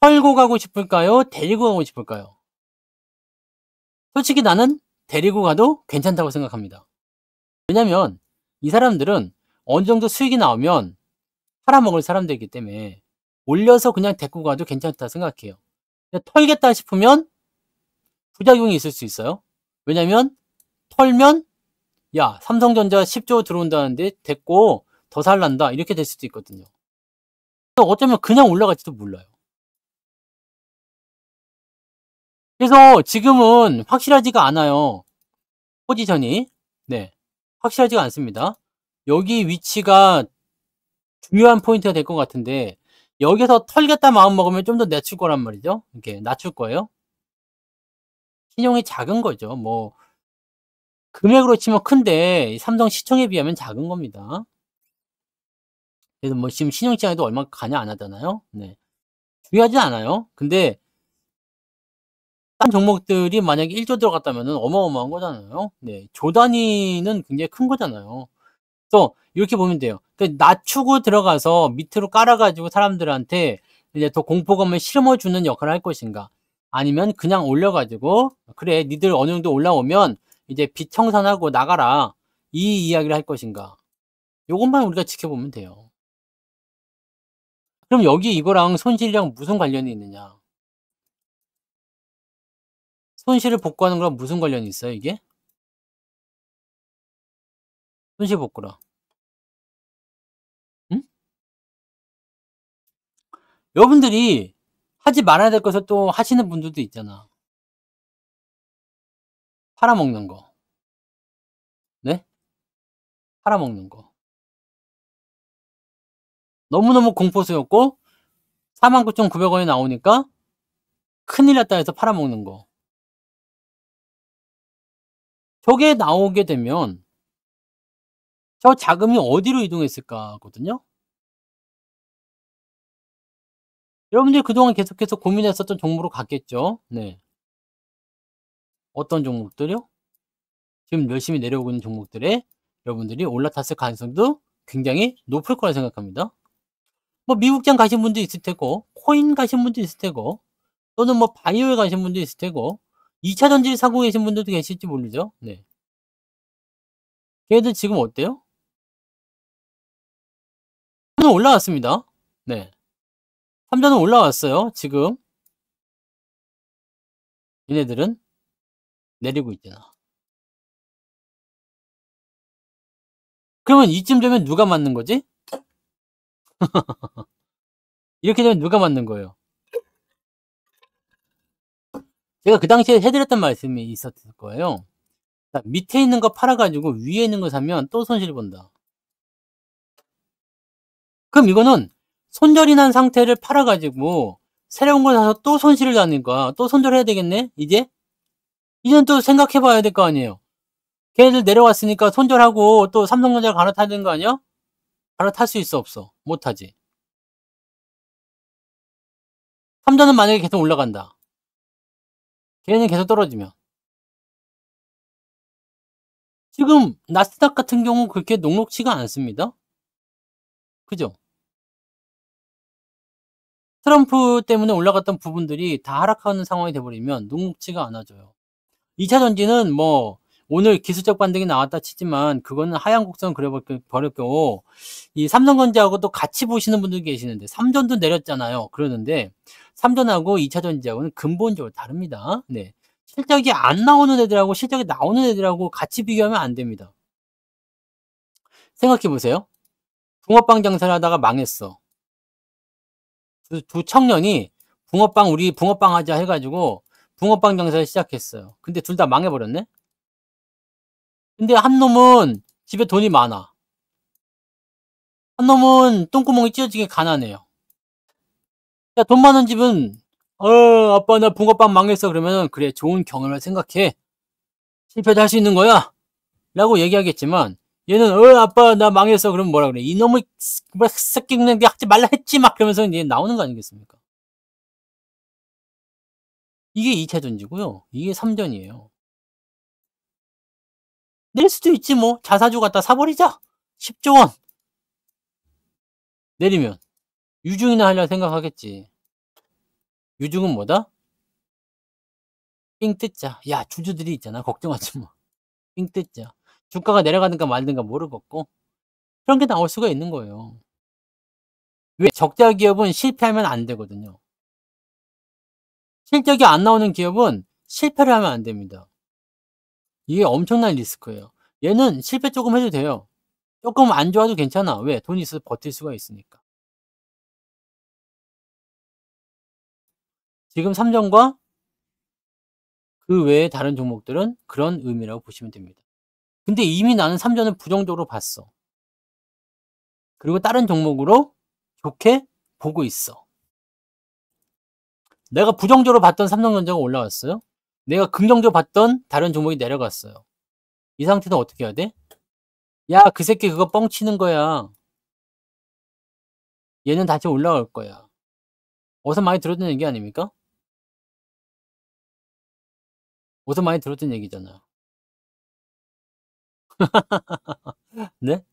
털고 가고 싶을까요? 데리고 가고 싶을까요? 솔직히 나는 데리고 가도 괜찮다고 생각합니다. 왜냐면 이 사람들은 어느 정도 수익이 나오면 팔아먹을 사람들이기 때문에 올려서 그냥 데리고 가도 괜찮다 생각해요. 근데 털겠다 싶으면 부작용이 있을 수 있어요. 왜냐면 털면 야, 삼성전자 10조 들어온다는데 됐고 더 살란다 이렇게 될 수도 있거든요. 어쩌면 그냥 올라갈지도 몰라요. 그래서 지금은 확실하지가 않아요. 포지션이. 네. 확실하지가 않습니다. 여기 위치가 중요한 포인트가 될 것 같은데 여기서 털겠다 마음 먹으면 좀 더 낮출 거란 말이죠. 이렇게 낮출 거예요. 신용이 작은 거죠. 뭐 금액으로 치면 큰데 삼성 시총에 비하면 작은 겁니다. 그래서 뭐 지금 신용시장에도 얼마 관여 안 하잖아요. 네. 중요하지 않아요. 근데 딴 종목들이 만약에 1조 들어갔다면은 어마어마한 거잖아요. 네. 조 단위는 굉장히 큰 거잖아요. 그래서 이렇게 보면 돼요. 낮추고 들어가서 밑으로 깔아가지고 사람들한테 이제 더 공포감을 심어주는 역할을 할 것인가. 아니면 그냥 올려가지고, 그래, 니들 어느 정도 올라오면 이제 빚 청산하고 나가라. 이 이야기를 할 것인가. 요것만 우리가 지켜보면 돼요. 그럼 여기 이거랑 손실이랑 무슨 관련이 있느냐? 손실을 복구하는 거랑 무슨 관련이 있어요, 이게? 손실 복구랑. 응? 여러분들이 하지 말아야 될 것을 또 하시는 분들도 있잖아. 팔아먹는 거. 네? 팔아먹는 거. 너무너무 공포스럽고 49,900원이 나오니까 큰일 났다 해서 팔아먹는 거. 저게 나오게 되면 저 자금이 어디로 이동했을까거든요. 여러분들이 그동안 계속해서 고민했었던 종목으로 갔겠죠. 네. 어떤 종목들요? 지금 열심히 내려오고 있는 종목들에 여러분들이 올라탔을 가능성도 굉장히 높을 거라 생각합니다. 뭐 미국장 가신 분도 있을 테고 코인 가신 분도 있을 테고 또는 뭐 바이오에 가신 분도 있을 테고 2차 전지를 사고 계신 분들도 계실지 모르죠. 네. 걔네들 지금 어때요? 삼전은 올라왔습니다. 네. 삼전은 올라왔어요. 지금 얘네들은 내리고 있잖아. 그러면 이쯤 되면 누가 맞는 거지? 이렇게 되면 누가 맞는 거예요? 제가 그 당시에 해드렸던 말씀이 있었을 거예요. 자, 밑에 있는 거 팔아가지고 위에 있는 거 사면 또 손실 본다. 그럼 이거는 손절이 난 상태를 팔아가지고 새로운 걸 사서 또 손실을 나니까 또 손절해야 되겠네? 이제? 이제는 또 생각해 봐야 될 거 아니에요. 걔네들 내려왔으니까 손절하고 또 삼성전자 갈아타야 되는 거 아니야? 갈아탈 수 있어, 없어? 못하지. 삼전은 만약에 계속 올라간다. 걔네는 계속 떨어지면. 지금 나스닥 같은 경우 그렇게 녹록치가 않습니다. 그죠? 트럼프 때문에 올라갔던 부분들이 다 하락하는 상황이 돼버리면 녹록치가 않아져요. 2차 전지는 뭐 오늘 기술적 반등이 나왔다 치지만 그거는 하향 곡선 그려 버렸고 이 삼성전자하고도 같이 보시는 분들 계시는데 삼전도 내렸잖아요. 그러는데 삼전하고 2차 전지하고는 근본적으로 다릅니다. 네. 실적이 안 나오는 애들하고 실적이 나오는 애들하고 같이 비교하면 안 됩니다. 생각해 보세요. 붕어빵 장사를 하다가 망했어. 두 청년이 우리 붕어빵 하자 해 가지고 붕어빵 장사를 시작했어요. 근데 둘 다 망해 버렸네. 근데 한 놈은 집에 돈이 많아. 한 놈은 똥구멍이 찢어지게 가난해요. 야, 돈 많은 집은 아빠 나 붕어빵 망했어 그러면은 그래 좋은 경험을 생각해. 실패도 할 수 있는 거야. 라고 얘기하겠지만 얘는 아빠 나 망했어 그러면 뭐라 그래. 이놈의 뭐 새끼 그냥 하지 말라 했지 막 그러면서 이제 나오는 거 아니겠습니까? 이게 2차 전지고요. 이게 3전이에요. 낼 수도 있지 뭐. 자사주 갖다 사버리자. 10조 원. 내리면. 유중이나 하려 생각하겠지. 유중은 뭐다? 삥 뜯자. 야, 주주들이 있잖아. 걱정하지 마. 삥 뜯자. 주가가 내려가든가 말든가 모르겠고. 그런 게 나올 수가 있는 거예요. 왜? 적자 기업은 실패하면 안 되거든요. 실적이 안 나오는 기업은 실패를 하면 안 됩니다. 이게 엄청난 리스크예요. 얘는 실패 조금 해도 돼요. 조금 안 좋아도 괜찮아. 왜? 돈이 있어서 버틸 수가 있으니까. 지금 삼성과 그 외에 다른 종목들은 그런 의미라고 보시면 됩니다. 근데 이미 나는 삼전을 부정적으로 봤어. 그리고 다른 종목으로 좋게 보고 있어. 내가 부정적으로 봤던 삼성전자가 올라왔어요. 내가 긍정적으로 봤던 다른 종목이 내려갔어요. 이 상태는 어떻게 해야 돼? 야, 그 새끼 그거 뻥치는 거야. 얘는 다시 올라올 거야. 어디서 많이 들었던 얘기 아닙니까? 어디서 많이 들었던 얘기잖아요. 네?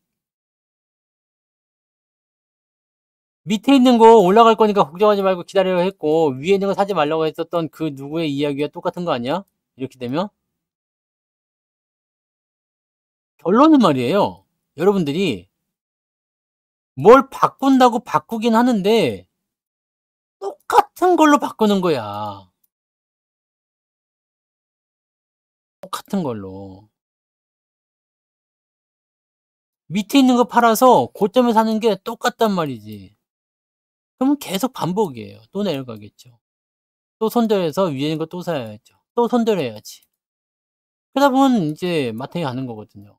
밑에 있는 거 올라갈 거니까 걱정하지 말고 기다려야 했고 위에 있는 거 사지 말라고 했었던 그 누구의 이야기가 똑같은 거 아니야? 이렇게 되면 결론은 말이에요. 여러분들이 뭘 바꾼다고 바꾸긴 하는데 똑같은 걸로 바꾸는 거야. 똑같은 걸로. 밑에 있는 거 팔아서 고점에 사는 게 똑같단 말이지. 그러면 계속 반복이에요. 또 내려가겠죠. 또 손절해서 위에 있는 거 또 사야죠. 또 손절해야지. 그러다 보면 이제 마탱이 가는 거거든요.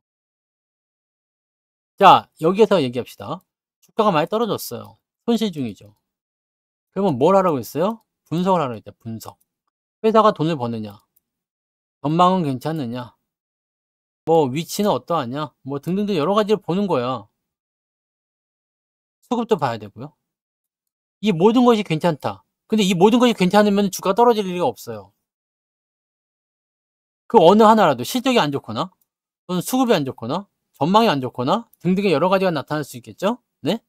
자, 여기에서 얘기합시다. 주가가 많이 떨어졌어요. 손실 중이죠. 그러면 뭘 하라고 했어요? 분석을 하라고 했죠. 분석. 회사가 돈을 버느냐? 전망은 괜찮느냐? 뭐 위치는 어떠하냐? 뭐 등등등 여러 가지를 보는 거야. 수급도 봐야 되고요. 이 모든 것이 괜찮다. 근데 이 모든 것이 괜찮으면 주가가 떨어질 리가 없어요. 그 어느 하나라도 실적이 안 좋거나 또는 수급이 안 좋거나 전망이 안 좋거나 등등의 여러 가지가 나타날 수 있겠죠? 네?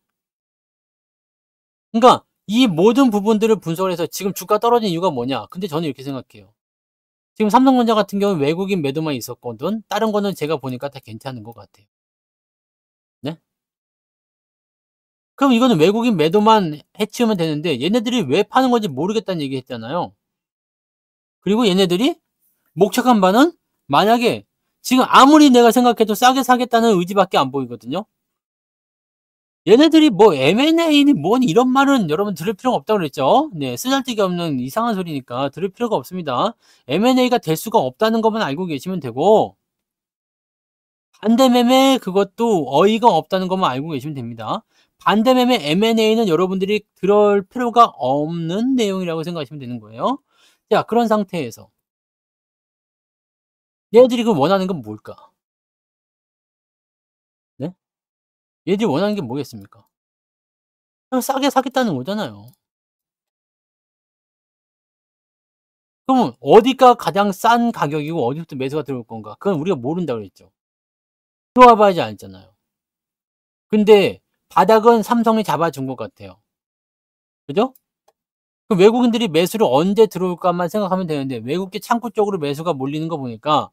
그러니까 이 모든 부분들을 분석을 해서 지금 주가 떨어진 이유가 뭐냐? 근데 저는 이렇게 생각해요. 지금 삼성전자 같은 경우는 외국인 매도만 있었거든. 다른 거는 제가 보니까 다 괜찮은 것 같아요. 네? 그럼 이거는 외국인 매도만 해치우면 되는데 얘네들이 왜 파는 건지 모르겠다는 얘기 했잖아요. 그리고 얘네들이 목적한 바는 만약에 지금 아무리 내가 생각해도 싸게 사겠다는 의지밖에 안 보이거든요. 얘네들이 뭐 M&A니 뭔 이런 말은 여러분 들을 필요가 없다고 그랬죠. 네, 쓰잘데기 없는 이상한 소리니까 들을 필요가 없습니다. M&A가 될 수가 없다는 것만 알고 계시면 되고 반대매매 그것도 어이가 없다는 것만 알고 계시면 됩니다. 반대매매 M&A는 여러분들이 들을 필요가 없는 내용이라고 생각하시면 되는 거예요. 자, 그런 상태에서 얘네들이 그 원하는 건 뭘까? 네? 얘들이 원하는 게 뭐겠습니까? 그냥 싸게 사겠다는 거잖아요. 그러면 어디가 가장 싼 가격이고 어디부터 매수가 들어올 건가? 그건 우리가 모른다고 그랬죠. 들어와 봐야지 알잖아요. 근데 바닥은 삼성이 잡아준 것 같아요. 그죠? 그 외국인들이 매수를 언제 들어올까만 생각하면 되는데 외국계 창구 쪽으로 매수가 몰리는 거 보니까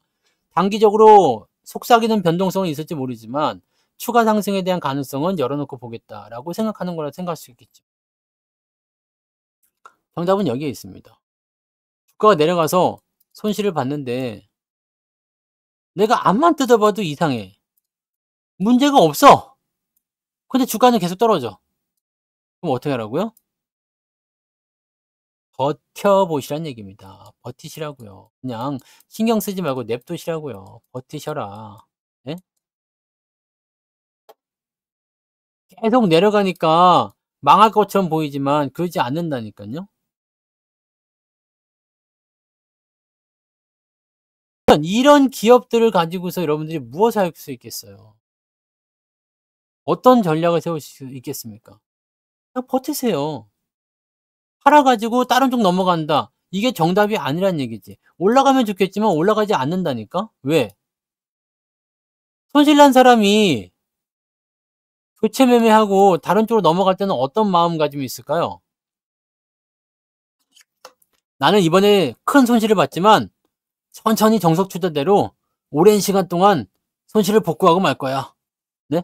단기적으로 속삭이는 변동성은 있을지 모르지만 추가 상승에 대한 가능성은 열어놓고 보겠다라고 생각하는 거라 생각할 수 있겠죠. 정답은 여기에 있습니다. 주가가 내려가서 손실을 봤는데 내가 앞만 뜯어봐도 이상해. 문제가 없어. 근데 주가는 계속 떨어져. 그럼 어떻게 하라고요? 버텨보시란 얘기입니다. 버티시라고요. 그냥 신경 쓰지 말고 냅두시라고요. 버티셔라. 예? 계속 내려가니까 망할 것처럼 보이지만 그러지 않는다니깐요. 이런 기업들을 가지고서 여러분들이 무엇을 할 수 있겠어요? 어떤 전략을 세우실 수 있겠습니까? 그냥 버티세요. 팔아 가지고 다른 쪽 넘어간다. 이게 정답이 아니란 얘기지. 올라가면 좋겠지만 올라가지 않는다니까? 왜? 손실 난 사람이 교체 매매하고 다른 쪽으로 넘어갈 때는 어떤 마음가짐이 있을까요? 나는 이번에 큰 손실을 봤지만 천천히 정석 투자대로 오랜 시간 동안 손실을 복구하고 말 거야. 네?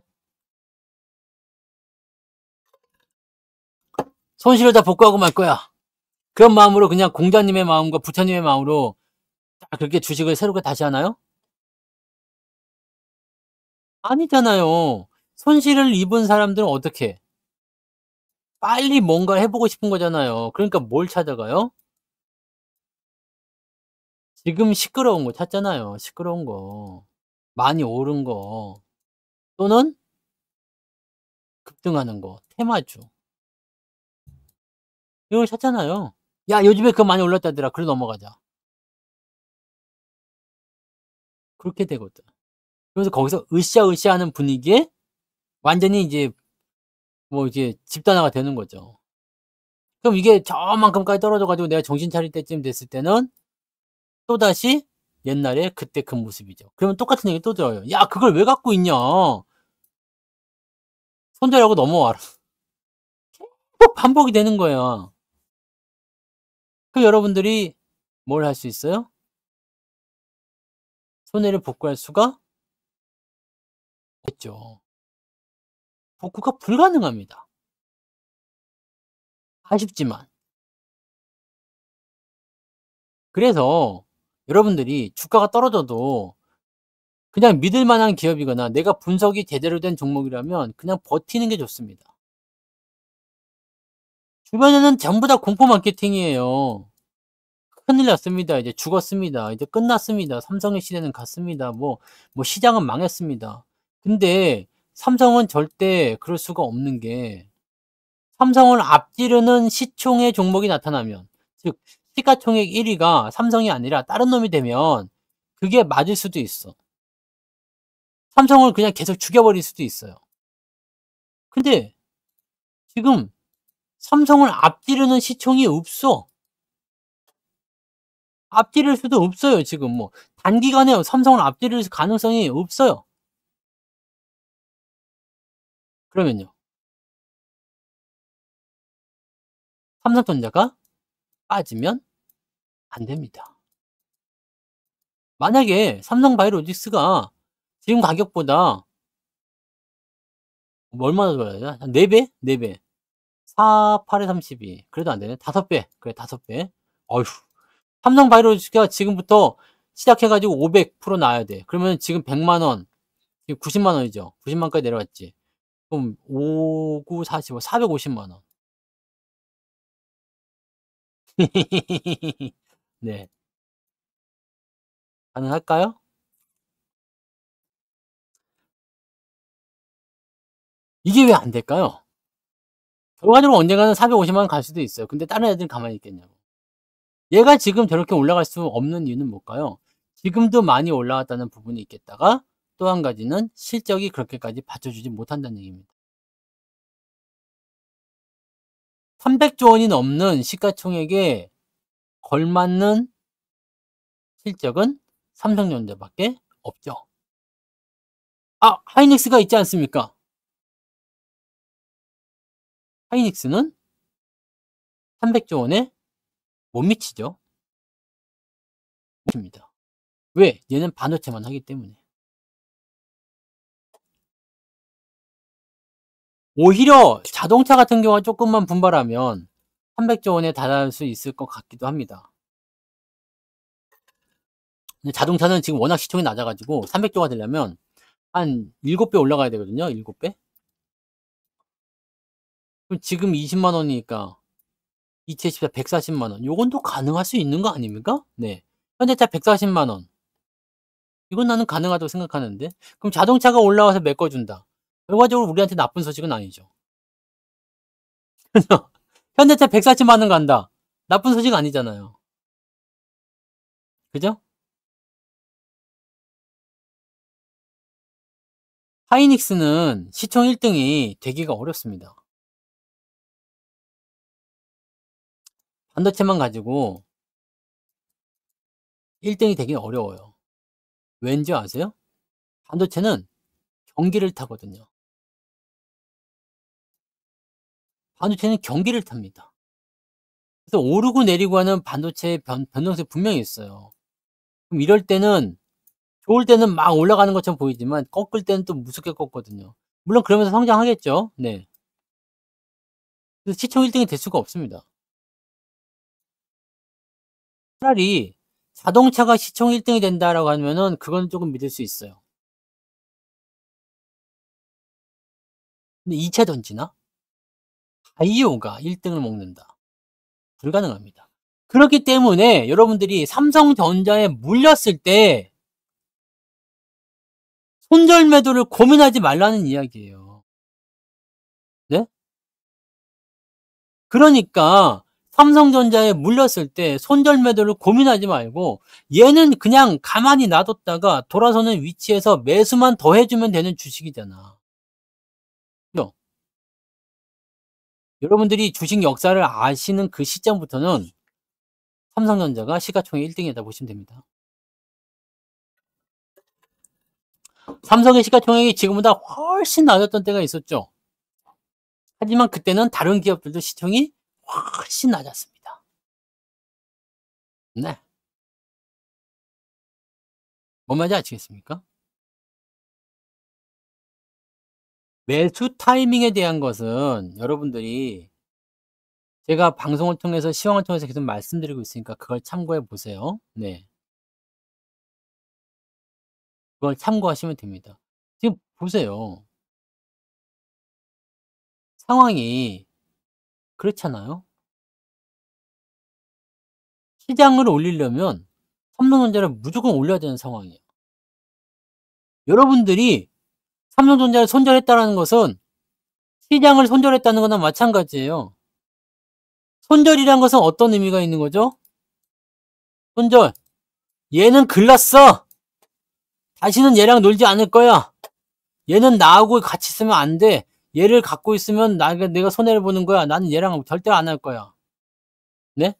손실을 다 복구하고 말 거야. 그런 마음으로 그냥 공자님의 마음과 부처님의 마음으로 딱 그렇게 주식을 새롭게 다시 하나요? 아니잖아요. 손실을 입은 사람들은 어떻게 해? 빨리 뭔가 해보고 싶은 거잖아요. 그러니까 뭘 찾아가요? 지금 시끄러운 거 찾잖아요. 시끄러운 거. 많이 오른 거. 또는 급등하는 거. 테마주. 이걸 찾잖아요. 야, 요즘에 그거 많이 올랐다더라. 그래 넘어가자. 그렇게 되거든. 그래서 거기서 으쌰으쌰 하는 분위기에 완전히 이제 뭐 이제 집단화가 되는 거죠. 그럼 이게 저만큼까지 떨어져 가지고 내가 정신 차릴 때쯤 됐을 때는 또다시 옛날에 그때 그 모습이죠. 그러면 똑같은 얘기 또 들어요. "야 그걸 왜 갖고 있냐. 손절하고 넘어와라." 또 반복이 되는 거야. 그럼 여러분들이 뭘 할 수 있어요? 손해를 복구할 수가 없죠. 복구가 불가능합니다. 아쉽지만. 그래서 여러분들이 주가가 떨어져도 그냥 믿을 만한 기업이거나 내가 분석이 제대로 된 종목이라면 그냥 버티는 게 좋습니다. 주변에는 전부 다 공포 마케팅이에요. 큰일 났습니다. 이제 죽었습니다. 이제 끝났습니다. 삼성의 시대는 갔습니다. 뭐 시장은 망했습니다. 근데 삼성은 절대 그럴 수가 없는 게 삼성을 앞지르는 시총의 종목이 나타나면 즉 시가총액 1 위가 삼성이 아니라 다른 놈이 되면 그게 맞을 수도 있어. 삼성을 그냥 계속 죽여버릴 수도 있어요. 근데 지금 삼성을 앞지르는 시총이 없어. 앞지를 수도 없어요 지금 뭐. 단기간에 삼성을 앞지를 가능성이 없어요. 그러면요. 삼성전자가 빠지면 안 됩니다. 만약에 삼성바이오로직스가 지금 가격보다 뭐 얼마나 더 올라야 되나? 한 4 배? 4 배. 4, 8에 32. 그래도 안 되네. 5 배. 그래 5 배. 어휴. 삼성바이오로직스가 지금부터 시작해 가지고 500% 나와야 돼. 그러면 지금 100만 원, 지금 90만 원이죠. 90만 원까지 내려왔지. 그럼 5, 9, 45, 450만 원. 네. 가능할까요? 이게 왜 안 될까요? 결과적으로 언젠가는 450만 원 갈 수도 있어요. 근데 다른 애들은 가만히 있겠냐고. 얘가 지금 저렇게 올라갈 수 없는 이유는 뭘까요? 지금도 많이 올라왔다는 부분이 있겠다가 또 한 가지는 실적이 그렇게까지 받쳐주지 못한다는 얘기입니다. 300조 원이 넘는 시가총액에 걸맞는 실적은 삼성전자밖에 없죠. 아, 하이닉스가 있지 않습니까? 하이닉스는 300조 원에 못 미치죠. 입니다. 왜? 얘는 반도체만 하기 때문에. 오히려 자동차 같은 경우가 쪼끔만 분발하면 300조 원에 달할 수 있을 것 같기도 합니다. 근데 자동차는 지금 워낙 시총이 낮아 가지고 300조가 되려면 한 7배 올라가야 되거든요, 7배. 그럼 지금 20만 원이니까 2014 140만 원. 요건 또 가능할 수 있는 거 아닙니까? 네. 현대차 140만 원. 이건 나는 가능하다고 생각하는데. 그럼 자동차가 올라와서 메꿔 준다. 결과적으로 우리한테 나쁜 소식은 아니죠. 현대차 140만 원 간다. 나쁜 소식 아니잖아요. 그죠? 하이닉스는 시총 1등이 되기가 어렵습니다. 반도체만 가지고 1등이 되기는 어려워요. 왠지 아세요? 반도체는 경기를 타거든요. 반도체는 경기를 탑니다. 그래서 오르고 내리고 하는 반도체의 변동성이 분명히 있어요. 그럼 이럴 때는 좋을 때는 막 올라가는 것처럼 보이지만 꺾을 때는 또 무섭게 꺾거든요. 물론 그러면서 성장하겠죠. 네. 그래서 시총 1등이 될 수가 없습니다. 차라리 자동차가 시총 1등이 된다라고 하면은 그건 조금 믿을 수 있어요. 근데 2차 전지나 바이오가 1등을 먹는다. 불가능합니다. 그렇기 때문에 여러분들이 삼성전자에 물렸을 때 손절 매도를 고민하지 말라는 이야기예요. 네? 그러니까 삼성전자에 물렸을 때 손절 매도를 고민하지 말고 얘는 그냥 가만히 놔뒀다가 돌아서는 위치에서 매수만 더 해주면 되는 주식이잖아. 그죠? 여러분들이 주식 역사를 아시는 그 시점부터는 삼성전자가 시가총액 1등이다 보시면 됩니다. 삼성의 시가총액이 지금보다 훨씬 낮았던 때가 있었죠. 하지만 그때는 다른 기업들도 시총이 훨씬 낮았습니다. 네. 뭔 말인지 아시겠습니까? 매수 타이밍에 대한 것은 여러분들이 제가 방송을 통해서 시황을 통해서 계속 말씀드리고 있으니까 그걸 참고해 보세요. 네. 그걸 참고하시면 됩니다. 지금 보세요. 상황이 그렇잖아요. 시장을 올리려면 삼성전자를 무조건 올려야 되는 상황이에요. 여러분들이 삼성전자를 손절했다라는 것은 시장을 손절했다는 거나 마찬가지예요. 손절이란 것은 어떤 의미가 있는 거죠? 손절. 얘는 글렀어. 다시는 얘랑 놀지 않을 거야. 얘는 나하고 같이 있으면 안 돼. 얘를 갖고 있으면 내가 손해를 보는 거야. 나는 얘랑 절대 안 할 거야. 네?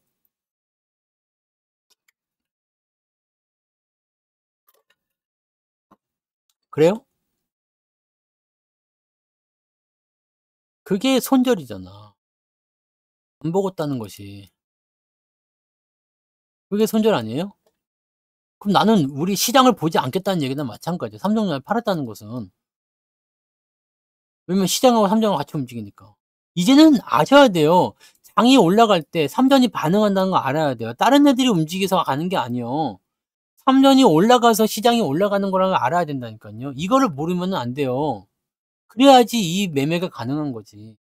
그래요? 그게 손절이잖아. 안 보겠다는 것이. 그게 손절 아니에요? 그럼 나는 우리 시장을 보지 않겠다는 얘기나 마찬가지야. 삼성전자를 팔았다는 것은. 왜냐면 시장하고 삼성하고 같이 움직이니까. 이제는 아셔야 돼요. 장이 올라갈 때 삼전이 반응한다는 거 알아야 돼요. 다른 애들이 움직여서 가는 게 아니에요. 삼전이 올라가서 시장이 올라가는 거라는 걸 알아야 된다니까요. 이거를 모르면 안 돼요. 그래야지 이 매매가 가능한 거지.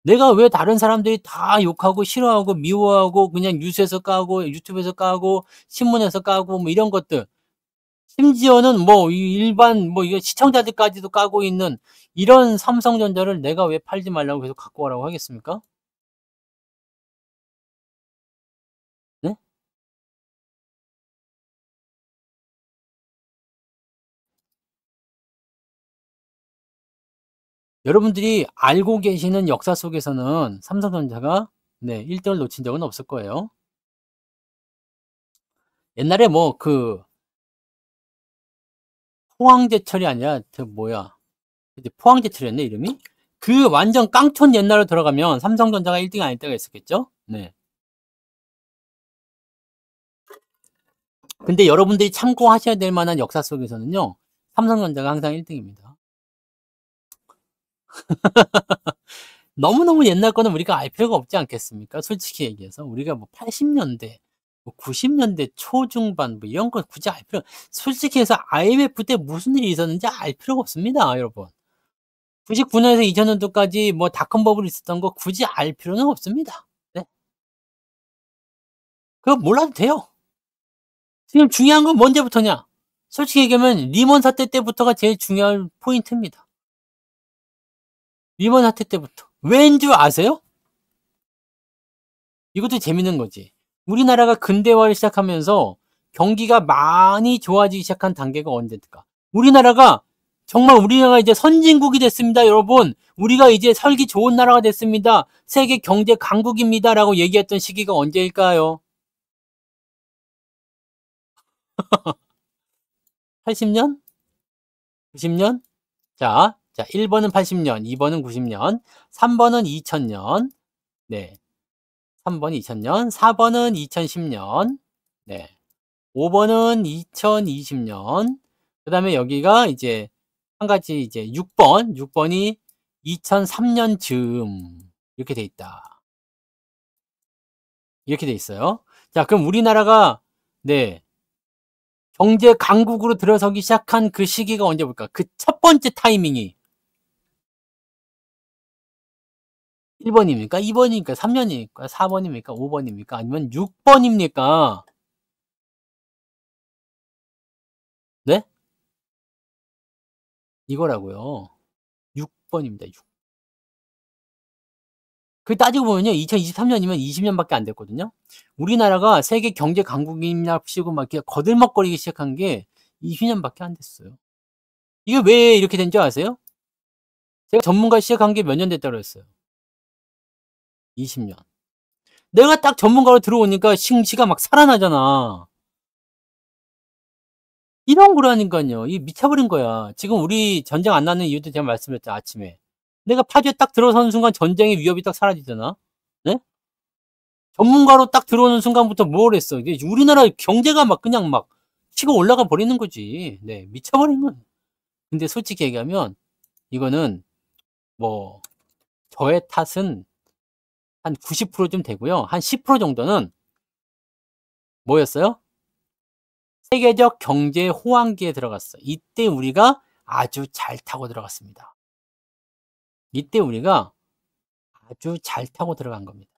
내가 왜 다른 사람들이 다 욕하고 싫어하고 미워하고 그냥 뉴스에서 까고 유튜브에서 까고 신문에서 까고 뭐 이런 것들 심지어는 뭐 일반 뭐 이거 시청자들까지도 까고 있는 이런 삼성전자를 내가 왜 팔지 말라고 계속 갖고 오라고 하겠습니까? 네? 여러분들이 알고 계시는 역사 속에서는 삼성전자가 네 1 등을 놓친 적은 없을 거예요. 옛날에 뭐 그 포항제철이 아니라 뭐야 이제 포항제철이었네 이름이? 그 완전 깡촌 옛날로 들어가면 삼성전자가 1 등이 아닐 때가 있었겠죠? 네. 근데 여러분들이 참고하셔야 될 만한 역사 속에서는요. 삼성전자가 항상 1등입니다. 너무너무 옛날 거는 우리가 알 필요가 없지 않겠습니까? 솔직히 얘기해서. 우리가 뭐 80년대, 뭐 90년대 초중반 뭐 이런 거 굳이 알 필요 솔직히 해서 IMF 때 무슨 일이 있었는지 알 필요가 없습니다, 여러분. 99년에서 2000년도까지 뭐 닷컴 버블이 있었던 거 굳이 알 필요는 없습니다. 네. 그거 몰라도 돼요. 지금 중요한 건 언제부터냐? 솔직히 얘기하면 리먼 사태 때부터가 제일 중요한 포인트입니다. 리먼 사태 때부터. 왜인 줄 아세요? 이것도 재밌는 거지. 우리나라가 근대화를 시작하면서 경기가 많이 좋아지기 시작한 단계가 언제일까? 우리나라가 정말 우리나라가 이제 선진국이 됐습니다, 여러분. 우리가 이제 살기 좋은 나라가 됐습니다. 세계 경제 강국입니다라고 얘기했던 시기가 언제일까요? 80년? 90년? 자, 1번은 80년, 2번은 90년, 3번은 2000년, 네. 3번 2000년, 4번은 2010년, 네. 5번은 2020년, 그 다음에 여기가 이제 한 가지 이제 6번이 2003년 즈음, 이렇게 돼 있다. 이렇게 돼 있어요. 자, 그럼 우리나라가, 네. 경제 강국으로 들어서기 시작한 그 시기가 언제 볼까? 그 첫 번째 타이밍이 1번입니까? 2번입니까? 3년입니까? 4번입니까? 5번입니까? 아니면 6번입니까? 네? 이거라고요. 6번입니다. 6. 그 따지고 보면요. 2023년이면 20년밖에 안 됐거든요. 우리나라가 세계 경제 강국이냐시고 막 이렇게 거들먹거리기 시작한 게 20년밖에 안 됐어요. 이게 왜 이렇게 된 줄 아세요? 제가 전문가 시작한 게 몇 년 됐다고 그랬어요? 20년. 내가 딱 전문가로 들어오니까 시가 막 살아나잖아. 이런 거라니까요. 이 미쳐버린 거야. 지금 우리 전쟁 안 나는 이유도 제가 말씀드렸죠, 아침에. 내가 파주에 딱 들어서는 순간 전쟁의 위협이 딱 사라지잖아. 네? 전문가로 딱 들어오는 순간부터 뭘 했어? 이게 우리나라 경제가 막 그냥 막 치고 올라가 버리는 거지. 네, 미쳐버린 거야. 근데 솔직히 얘기하면 이거는 뭐 저의 탓은 한 90%좀 되고요. 한 10% 정도는 뭐였어요? 세계적 경제 호황기에 들어갔어. 이때 우리가 아주 잘 타고 들어갔습니다. 이때 우리가 아주 잘 타고 들어간 겁니다.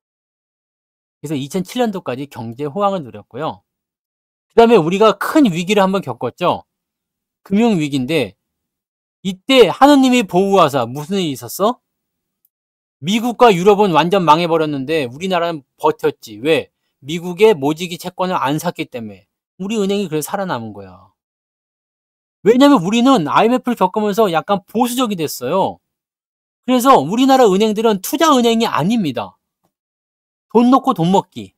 그래서 2007년도까지 경제 호황을 누렸고요. 그다음에 우리가 큰 위기를 한번 겪었죠. 금융 위기인데 이때 하느님이 보호하사 무슨 일이 있었어? 미국과 유럽은 완전 망해버렸는데 우리나라는 버텼지. 왜? 미국의 모지기 채권을 안 샀기 때문에. 우리 은행이 그래서 살아남은 거야. 왜냐면 우리는 IMF를 겪으면서 약간 보수적이 됐어요. 그래서 우리나라 은행들은 투자 은행이 아닙니다. 돈 놓고 돈 먹기.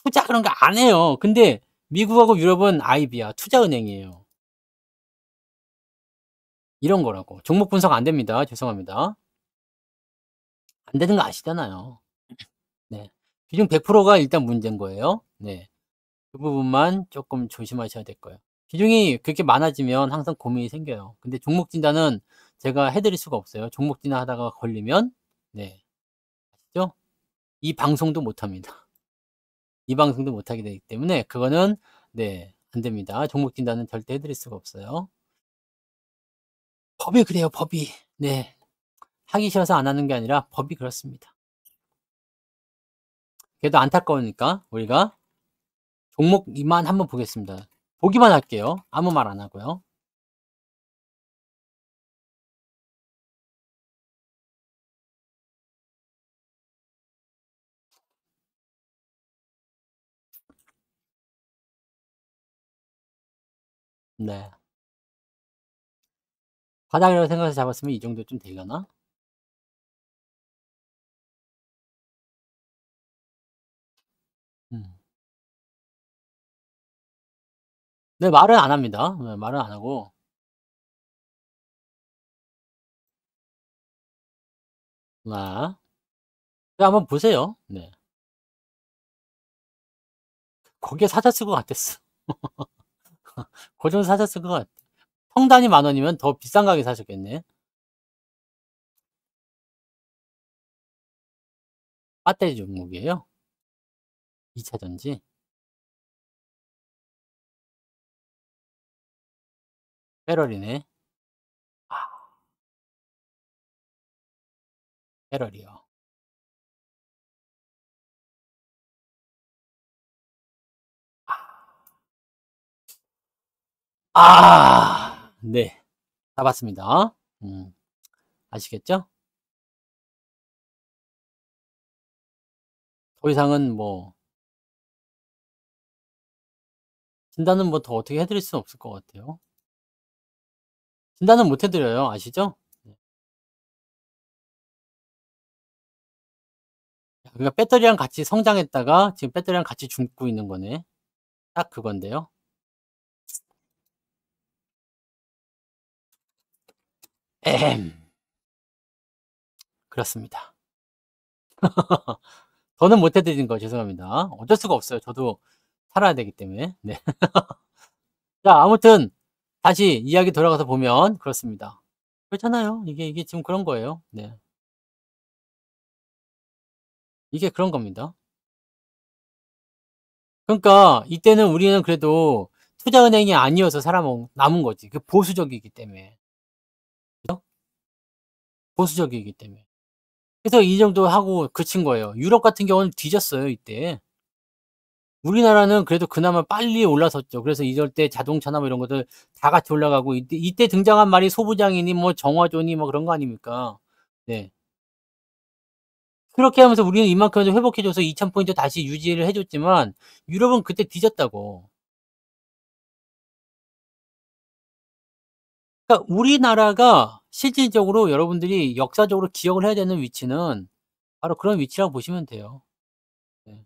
투자 그런 거 안 해요. 근데 미국하고 유럽은 IB야. 투자 은행이에요. 이런 거라고. 종목 분석 안 됩니다. 죄송합니다. 안 되는 거 아시잖아요. 네. 비중 100%가 일단 문제인 거예요. 네. 그 부분만 조금 조심하셔야 될 거예요. 비중이 그렇게 많아지면 항상 고민이 생겨요. 근데 종목 진단은 제가 해드릴 수가 없어요. 종목 진단하다가 걸리면, 네. 아시죠? 이 방송도 못 합니다. 이 방송도 못 하게 되기 때문에 그거는, 네. 안 됩니다. 종목 진단은 절대 해드릴 수가 없어요. 법이 그래요, 법이. 네. 하기 싫어서 안 하는 게 아니라 법이 그렇습니다. 그래도 안타까우니까 우리가 종목만 한번 보겠습니다. 보기만 할게요. 아무 말 안 하고요. 네. 바닥이라고 생각해서 잡았으면 이 정도쯤 되려나? 음. 네, 말은 안 합니다. 네, 말은 안 하고. 네. 네, 한번 보세요. 네. 거기에 사자 쓸 것 같았어. 고 정도 사셨을 것 같아요. 평단위 10,000원이면 더 비싼 가게 사셨겠네. 배터리 종목이에요? 2차 전지? 배럴이네. 아 배럴이요. 네. 잡았습니다. 음 아시겠죠? 더 이상은 뭐 진단은 뭐 더 어떻게 해 드릴 수는 없을 것 같아요. 진단은 못 해 드려요. 아시죠? 네. 그러니까 배터리랑 같이 성장했다가 지금 배터리랑 같이 죽고 있는 거네. 딱 그건데요. 에헴. 그렇습니다. 더는 못 해 드리는 거 죄송합니다. 어쩔 수가 없어요. 저도 살아야 되기 때문에. 네. 자 아무튼 다시 이야기 돌아가서 보면 그렇습니다. 그렇잖아요. 이게 지금 그런 거예요. 네. 이게 그런 겁니다. 그러니까 이때는 우리는 그래도 투자은행이 아니어서 남은 거지. 그 보수적이기 때문에. 그죠? 보수적이기 때문에. 그래서 이 정도 하고 그친 거예요. 유럽 같은 경우는 뒤졌어요 이때. 우리나라는 그래도 그나마 빨리 올라섰죠. 그래서 이럴 때 자동차나 뭐 이런 것들 다 같이 올라가고 이때 등장한 말이 소부장이니 뭐 정화조니 뭐 그런 거 아닙니까? 네. 그렇게 하면서 우리는 이만큼 좀 회복해 줘서 2,000 포인트 다시 유지를 해 줬지만 유럽은 그때 뒤졌다고. 그러니까 우리나라가 실질적으로 여러분들이 역사적으로 기억을 해야 되는 위치는 바로 그런 위치라고 보시면 돼요. 네.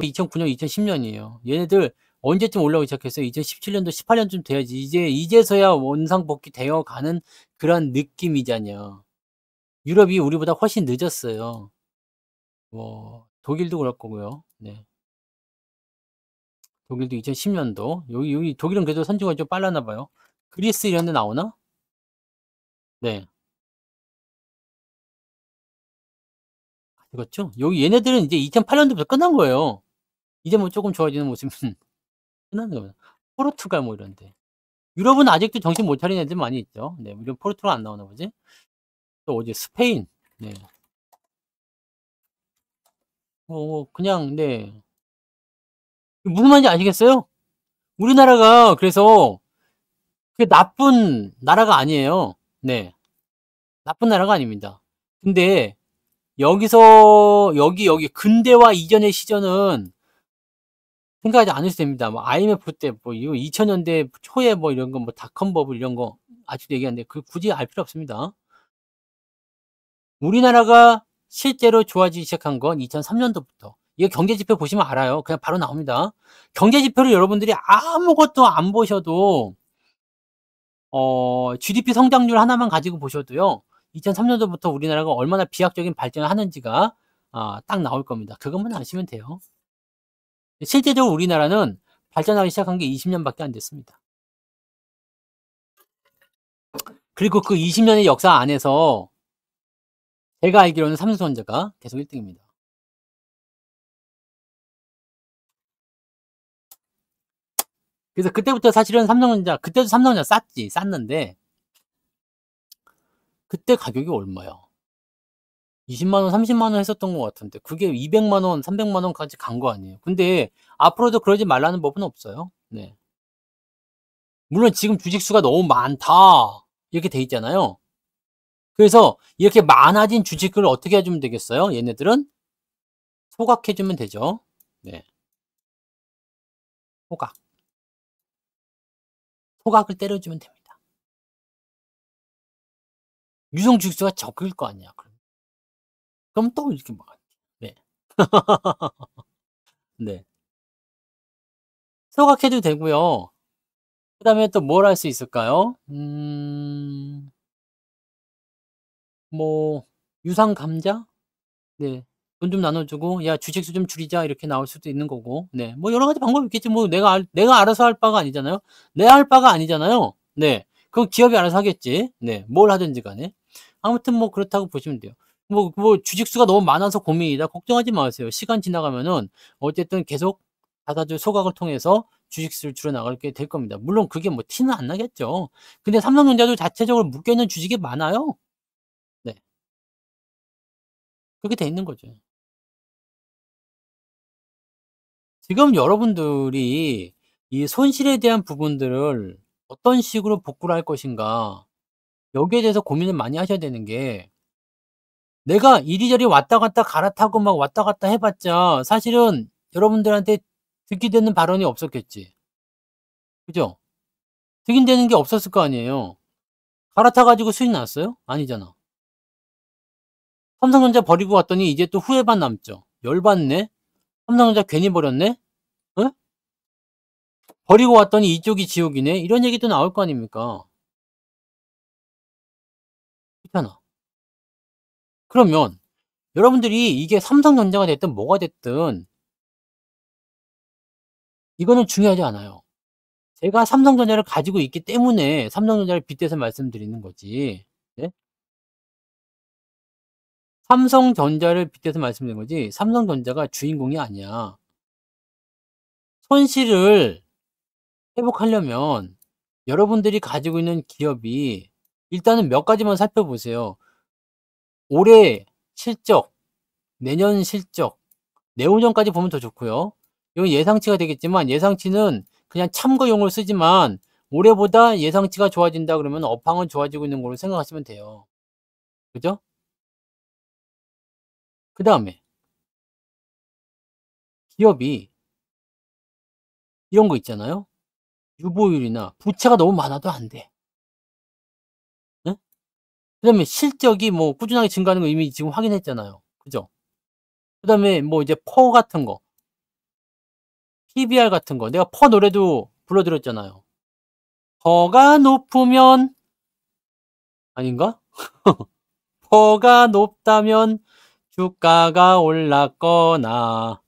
2009 년, 2010 년이에요. 얘네들 언제쯤 올라오기 시작했어요? 2017 년도 18 년쯤 돼야지 이제서야 원상복귀 되어 가는 그런 느낌이잖여. 유럽이 우리보다 훨씬 늦었어요. 뭐 독일도 그럴 거고요. 네. 독일도 2010 년도. 여기 독일은 그래도 선진국이 좀 빨랐나 봐요. 그리스 이런 데 나오나? 네. 그렇죠. 여기 얘네들은 이제 2008 년도부터 끝난 거예요. 이제 뭐 쪼금 좋아지는 모습은 끝나는 겁니다. 포르투갈 뭐 이런 데. 유럽은 아직도 정신 못 차린 애들 많이 있죠. 네. 이런 포르투갈 안 나오나 보지? 또 어디 스페인. 네. 그냥 네. 무슨 말인지 아시겠어요? 우리나라가 그래서 그게 나쁜 나라가 아니에요. 네. 나쁜 나라가 아닙니다. 근데 여기서 여기 근대화 이전의 시절은 생각하지 않으셔도 됩니다. 뭐 IMF 때 뭐 이거 2000 년대 초에 뭐 이런 거 뭐 닷컴 버블 이런 거 아직도 얘기하는데 그 굳이 알 필요 없습니다. 우리나라가 실제로 좋아지기 시작한 건 2003 년도부터. 이거 경제 지표 보시면 알아요. 그냥 바로 나옵니다. 경제 지표를 여러분들이 아무것도 안 보셔도 GDP 성장률 하나만 가지고 보셔도요. 2003 년도부터 우리나라가 얼마나 비약적인 발전을 하는지가 딱 나올 겁니다. 그것만 아시면 돼요. 실제적으로 우리나라는 발전하기 시작한 게 20 년밖에 안 됐습니다. 그리고 그 20 년의 역사 안에서 제가 알기로는 삼성전자가 계속 1 등입니다. 그래서 그때부터 사실은 삼성전자 그때도 삼성전자 쌌는데 그때 가격이 얼마야? 200,000 원, 300,000원 했었던 것 같은데 그게 2,000,000 원, 3,000,000 원까지 간 거 아니에요. 근데 앞으로도 그러지 말라는 법은 없어요. 네. 물론 지금 주식 수가 너무 많다 이렇게 돼 있잖아요. 그래서 이렇게 많아진 주식을 어떻게 해 주면 되겠어요? 얘네들은 소각해 주면 되죠. 네. 소각. 소각을 때려 주면 됩니다. 유성 주식수가 적을 거 아니야. 그럼 또 이렇게 막 네. 네. 소각해도 되고요. 그다음에 또 뭘 할 수 있을까요? 뭐 유상 감자? 네. 돈 좀 나눠주고 "야 주식수 좀 줄이자." 이렇게 나올 수도 있는 거고. 네. 뭐 여러 가지 방법이 있겠지. 뭐 내가 알아서 할 바가 아니잖아요. 내가 할 바가 아니잖아요. 네. 그럼 기업이 알아서 하겠지. 네. 뭘 하든지 간에. 아무튼 뭐 그렇다고 보시면 돼요. 뭐 주식수가 너무 많아서 고민이다. 걱정하지 마세요. 시간 지나가면은 어쨌든 계속 다사주 소각을 통해서 주식수를 줄여 나가게 될 겁니다. 물론 그게 뭐 티는 안 나겠죠. 근데 삼성전자도 자체적으로 묶여 있는 주식이 많아요. 네. 그렇게 돼 있는 거죠. 지금 여러분들이 이 손실에 대한 부분들을 어떤 식으로 복구를 할 것인가 여기에 대해서 고민을 많이 하셔야 되는 게 내가 이리저리 왔다 갔다 갈아타고 막 왔다 갔다 해 봤자 사실은 여러분들한테 득이 되는 발언이 없었겠지. 그죠? 득이 되는 게 없었을 거 아니에요. 갈아타 가지고 수익 났어요? 아니잖아. 삼성전자 버리고 왔더니 이제 또 후회만 남죠. 열받네. 삼성전자 괜히 버렸네. 어? 버리고 왔더니 이쪽이 지옥이네. 이런 얘기도 나올 거 아닙니까? 그렇잖아. 그러면 여러분들이 이게 삼성전자가 됐든 뭐가 됐든 이거는 중요하지 않아요. 제가 삼성전자를 가지고 있기 때문에 삼성전자를 빗대서 말씀드리는 거지. 네? 삼성전자를 빗대서 말씀드리는 거지 삼성전자가 주인공이 아니야. 손실을 회복하려면 여러분들이 가지고 있는 기업이 일단은 몇 가지만 살펴보세요. 올해 실적, 내년 실적, 내후년까지 보면 더 좋고요. 이건 예상치가 되겠지만 예상치는 그냥 참고용으로 쓰지만 올해보다 예상치가 좋아진다 그러면 업황은 좋아지고 있는 걸로 생각하시면 돼요. 그죠? 그다음에 기업이 이런 거 있잖아요. 유보율이나 부채가 너무 많아도 안 돼. 예? 그다음에 실적이 뭐 꾸준하게 증가하는 거 이미 지금 확인했잖아요. 그죠? 그다음에 뭐 이제 퍼 같은 거, PBR 같은 거 내가 퍼 노래도 불러 드렸잖아요. 퍼가 높으면 아닌가? 퍼가 높다면 주가가 올랐거나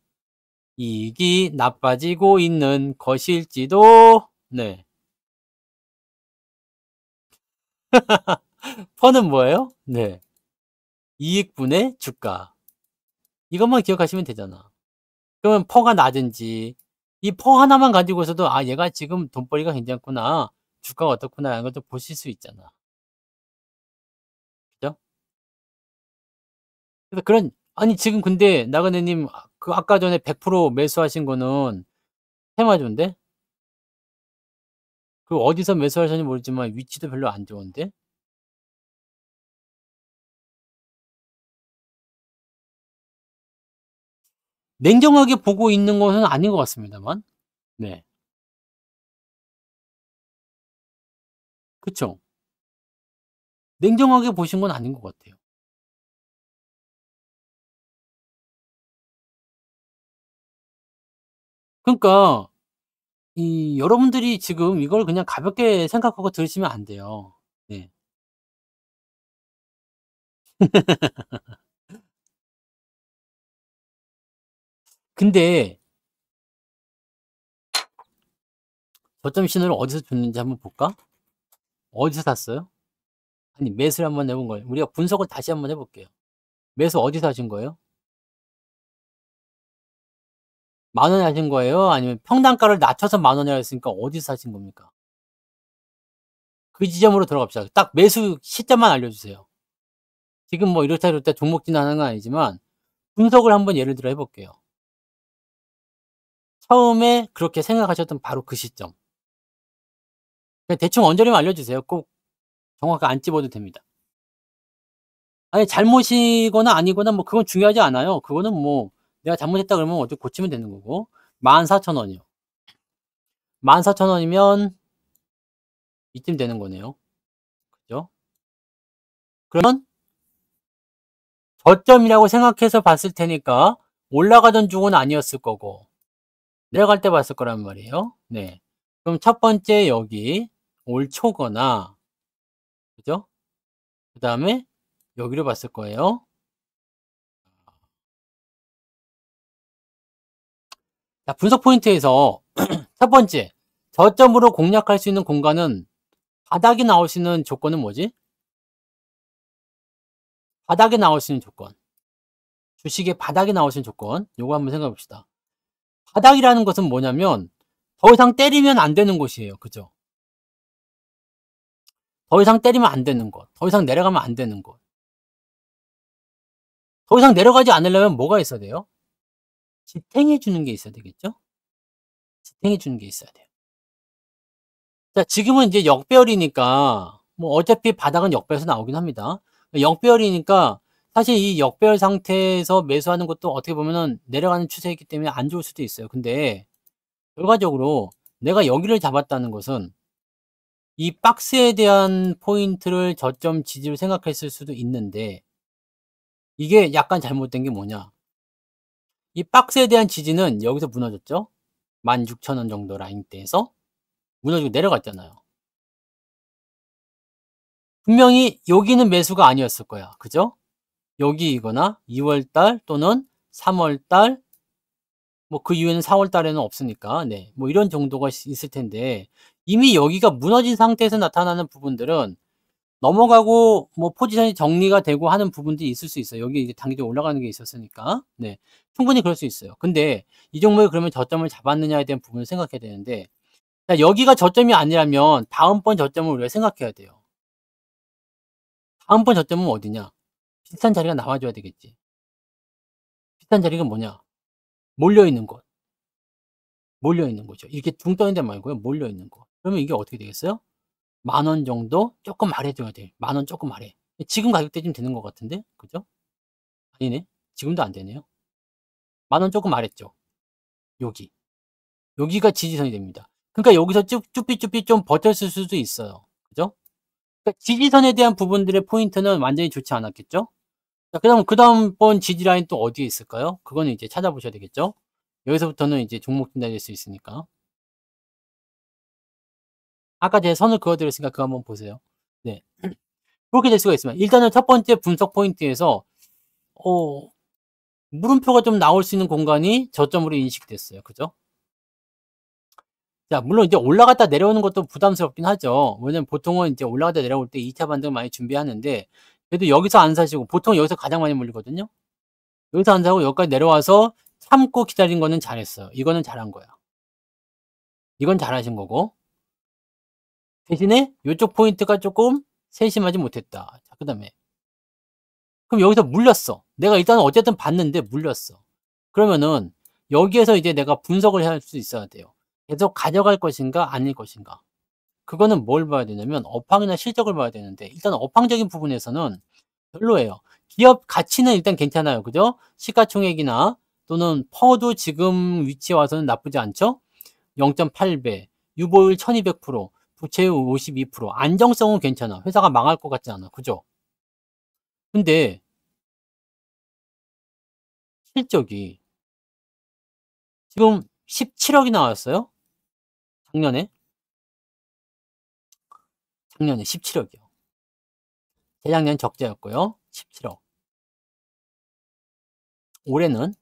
이익이 나빠지고 있는 것일지도. 네. 퍼는 뭐예요? 네. 이익분의 주가. 이것만 기억하시면 되잖아. 그러면 퍼가 낮은지 이 퍼 하나만 가지고서도 '아 얘가 지금 돈벌이가 괜찮구나. 주가가 어떻구나.'라는 걸 또 보실 수 있잖아. 그죠? 그래서 그런 아니 지금 근데 나그네님 그 아까 전에 100% 매수하신 거는 테마주인데 그 어디서 매수하셨는지 모르지만 위치도 별로 안 좋은데? 냉정하게 보고 있는 것은 아닌 것 같습니다만. 네. 그쵸. 냉정하게 보신 건 아닌 것 같아요. 그러니까 이 여러분들이 지금 이걸 그냥 가볍게 생각하고 들으시면 안 돼요. 네. 근데 저점 신호를 어디서 줬는지 한번 볼까? 어디서 샀어요? 아니 매수를 한번 해본 거예요. 우리가 분석을 다시 한번 해 볼게요. 매수 어디서 하신 거예요? 만 원에 하신 거예요? 아니면 평단가를 낮춰서 만 원이라 했으니까 어디서 사신 겁니까? 그 지점으로 들어갑시다. 딱 매수 시점만 알려주세요. 지금 뭐 이렇다 저렇다 종목 진단하는 건 아니지만 분석을 한번 예를 들어 해 볼게요. 처음에 그렇게 생각하셨던 바로 그 시점. 그냥 대충 언저리만 알려주세요. 꼭 정확하게 안 집어도 됩니다. 아니 잘못이거나 아니거나 뭐 그건 중요하지 않아요. 그거는 뭐 내가 잘못했다 그러면 어떻게 고치면 되는 거고. 14,000 원이요. 14,000 원이면 이쯤 되는 거네요. 그죠? 그러면 저점이라고 생각해서 봤을 테니까 올라가던 쪽은 아니었을 거고 내려갈 때 봤을 거란 말이에요. 네. 그럼 첫 번째 여기 올 초거나 그죠? 그다음에 여기를 봤을 거예요. 자, 분석 포인트에서 첫 번째, 저점으로 공략할 수 있는 공간은 바닥이 나올 수 있는 조건은 뭐지? 바닥에 나올 수 있는 조건. 주식의 바닥에 나올 수 있는 조건. 요거 한번 생각해 봅시다. 바닥이라는 것은 뭐냐면 더 이상 때리면 안 되는 곳이에요. 그죠? 더 이상 때리면 안 되는 곳. 더 이상 내려가면 안 되는 곳. 더 이상 내려가지 않으려면 뭐가 있어야 돼요? 지탱해 주는 게 있어야 되겠죠? 지탱해 주는 게 있어야 돼요. 자, 지금은 이제 역배열이니까 뭐 어차피 바닥은 역배열에서 나오긴 합니다. 역배열이니까 사실 이 역배열 상태에서 매수하는 것도 어떻게 보면은 내려가는 추세이기 때문에 안 좋을 수도 있어요. 근데 결과적으로 내가 여기를 잡았다는 것은 이 박스에 대한 포인트를 저점 지지로 생각했을 수도 있는데 이게 약간 잘못된 게 뭐냐? 이 박스에 대한 지지는 여기서 무너졌죠? 16,000원 정도 라인대에서 무너지고 내려갔잖아요. 분명히 여기는 매수가 아니었을 거야. 그죠? 여기이거나 2월 달 또는 3월 달, 뭐 그 이후에는 4월 달에는 없으니까, 네. 뭐 이런 정도가 있을 텐데, 이미 여기가 무너진 상태에서 나타나는 부분들은 넘어가고 뭐 포지션이 정리가 되고 하는 부분들이 있을 수 있어요. 여기 이제 단기적으로 올라가는 게 있었으니까. 네. 충분히 그럴 수 있어요. 근데 이 종목이 그러면 저점을 잡았느냐에 대한 부분을 생각해야 되는데, 자, 여기가 저점이 아니라면 다음번 저점을 우리가 생각해야 돼요. 다음번 저점은 어디냐? 비슷한 자리가 나와줘야 되겠지. 비슷한 자리가 뭐냐? 몰려있는 곳. 몰려있는 거죠. 이렇게 둥 떠있는 데 말고요. 몰려있는 거. 그러면 이게 어떻게 되겠어요? 10,000원 정도 조금 아래줘야 돼. 10,000원 조금 아래. 지금 가격대쯤 되는 것 같은데? 그죠? 아니네. 지금도 안 되네요. 10,000원 조금 아래죠. 여기. 여기가 지지선이 됩니다. 그러니까 여기서 쭈삐쭈삐 좀 버텼을 수도 있어요. 그죠? 그러니까 지지선에 대한 부분들의 포인트는 완전히 좋지 않았겠죠? 자, 그 다음번 지지라인 또 어디에 있을까요? 그거는 이제 찾아보셔야 되겠죠? 여기서부터는 이제 종목 진단될 수 있으니까. 아까 제가 선을 그어드렸으니까 그거 한번 보세요. 네. 그렇게 될 수가 있습니다. 일단은 첫 번째 분석 포인트에서, 어, 물음표가 좀 나올 수 있는 공간이 저점으로 인식됐어요. 그죠? 자, 물론 이제 올라갔다 내려오는 것도 부담스럽긴 하죠. 왜냐면 보통은 이제 올라갔다 내려올 때 2차 반등 많이 준비하는데, 그래도 여기서 안 사시고, 보통 여기서 가장 많이 물리거든요? 여기서 안 사고 여기까지 내려와서 참고 기다린 거는 잘했어요. 이거는 잘한 거야. 이건 잘하신 거고. 대신에 이쪽 포인트가 조금 세심하지 못했다. 자, 그 다음에. 그럼 여기서 물렸어. 내가 일단 어쨌든 봤는데 물렸어. 그러면은 여기에서 이제 내가 분석을 할 수 있어야 돼요. 계속 가져갈 것인가 아닐 것인가. 그거는 뭘 봐야 되냐면 업황이나 실적을 봐야 되는데 일단 업황적인 부분에서는 별로예요. 기업 가치는 일단 괜찮아요. 그죠? 시가총액이나 또는 퍼도 지금 위치에 와서는 나쁘지 않죠? 0.8배, 유보율 1200%, 부채율 52%, 안정성은 괜찮아. 회사가 망할 것 같지 않아. 그죠? 근데 실적이 지금 17억이 나왔어요. 작년에. 작년에 17억이요. 재작년 적자였고요. 17억. 올해는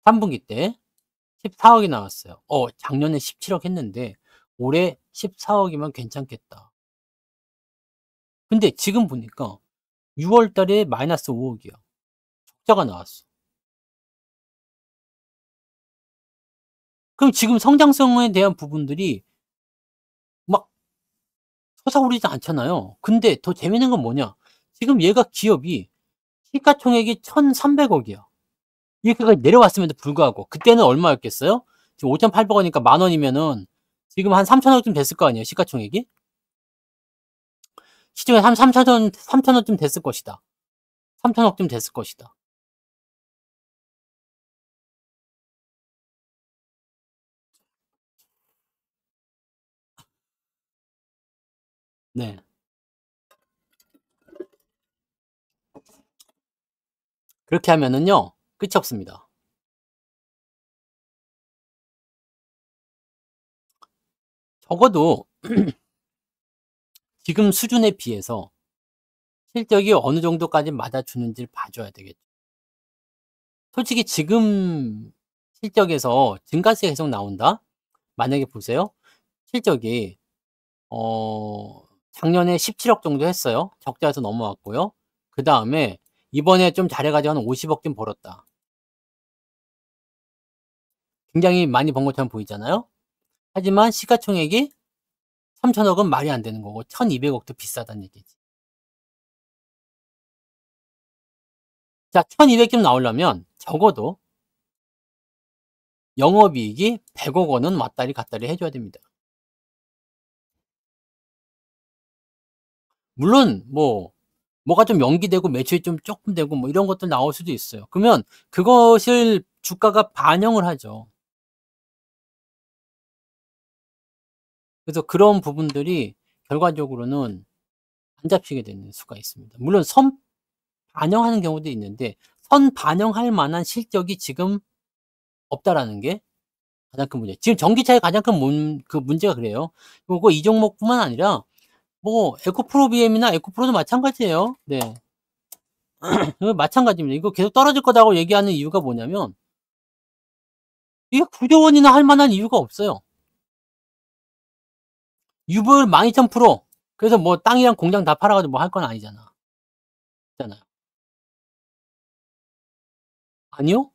3분기 때 14억이 나왔어요. 작년에 17억 했는데 올해 14억이면 괜찮겠다. 근데 지금 보니까 6월 달에 마이너스 5억이야. 적자가 나왔어. 그럼 지금 성장성에 대한 부분들이 막 솟아오르지 않잖아요. 근데 더 재밌는 건 뭐냐? 지금 얘가 기업이 시가총액이 1,300억이야. 이렇게까지 내려왔음에도 불구하고 그때는 얼마였겠어요? 지금 5,800원이니까 10,000원이면은 지금 한 3,000원쯤 됐을 거 아니에요, 시가총액이? 시중에 한 3,000원쯤 됐을 것이다. 3,000억쯤 됐을 것이다. 네. 그렇게 하면은요, 끝이 없습니다. 적어도 지금 수준에 비해서 실적이 어느 정도까지 맞아주는지를 봐줘야 되겠죠. 솔직히 지금 실적에서 증가세가 계속 나온다? 만약에 보세요. 실적이 작년에 17억 정도 했어요. 적자에서 넘어왔고요. 그다음에 이번에 좀 잘해 가지고 한 50억 좀 벌었다. 굉장히 많이 번 것처럼 보이잖아요. 하지만 시가총액이 3천억은 말이 안 되는 거고 1,200억도 비싸다는 얘기지. 자, 1,200좀 나오려면 적어도 영업이익이 100억 원은 왔다리 갔다리 해 줘야 됩니다. 물론 뭐가 좀 연기되고 매출이 좀 쪼끔 되고 뭐 이런 것들 나올 수도 있어요. 그러면 그것을 주가가 반영을 하죠. 그래서 그런 부분들이 결과적으로는 안 잡히게 되는 수가 있습니다. 물론 선 반영하는 경우도 있는데 선 반영할 만한 실적이 지금 없다라는 게 가장 큰 문제. 지금 전기차의 가장 큰 문제가 그래요. 그리고 이 종목뿐만 아니라 뭐 에코프로비엠이나 에코프로도 마찬가지예요. 네. 마찬가지입니다. 이거 계속 떨어질 거다고 얘기하는 이유가 뭐냐면 이게 9조 원이나 할 만한 이유가 없어요. 유보율 12,000%. 그래서 뭐 땅이랑 공장 다 팔아 가지고 뭐 할 건 아니잖아. 잖아요. 아니요.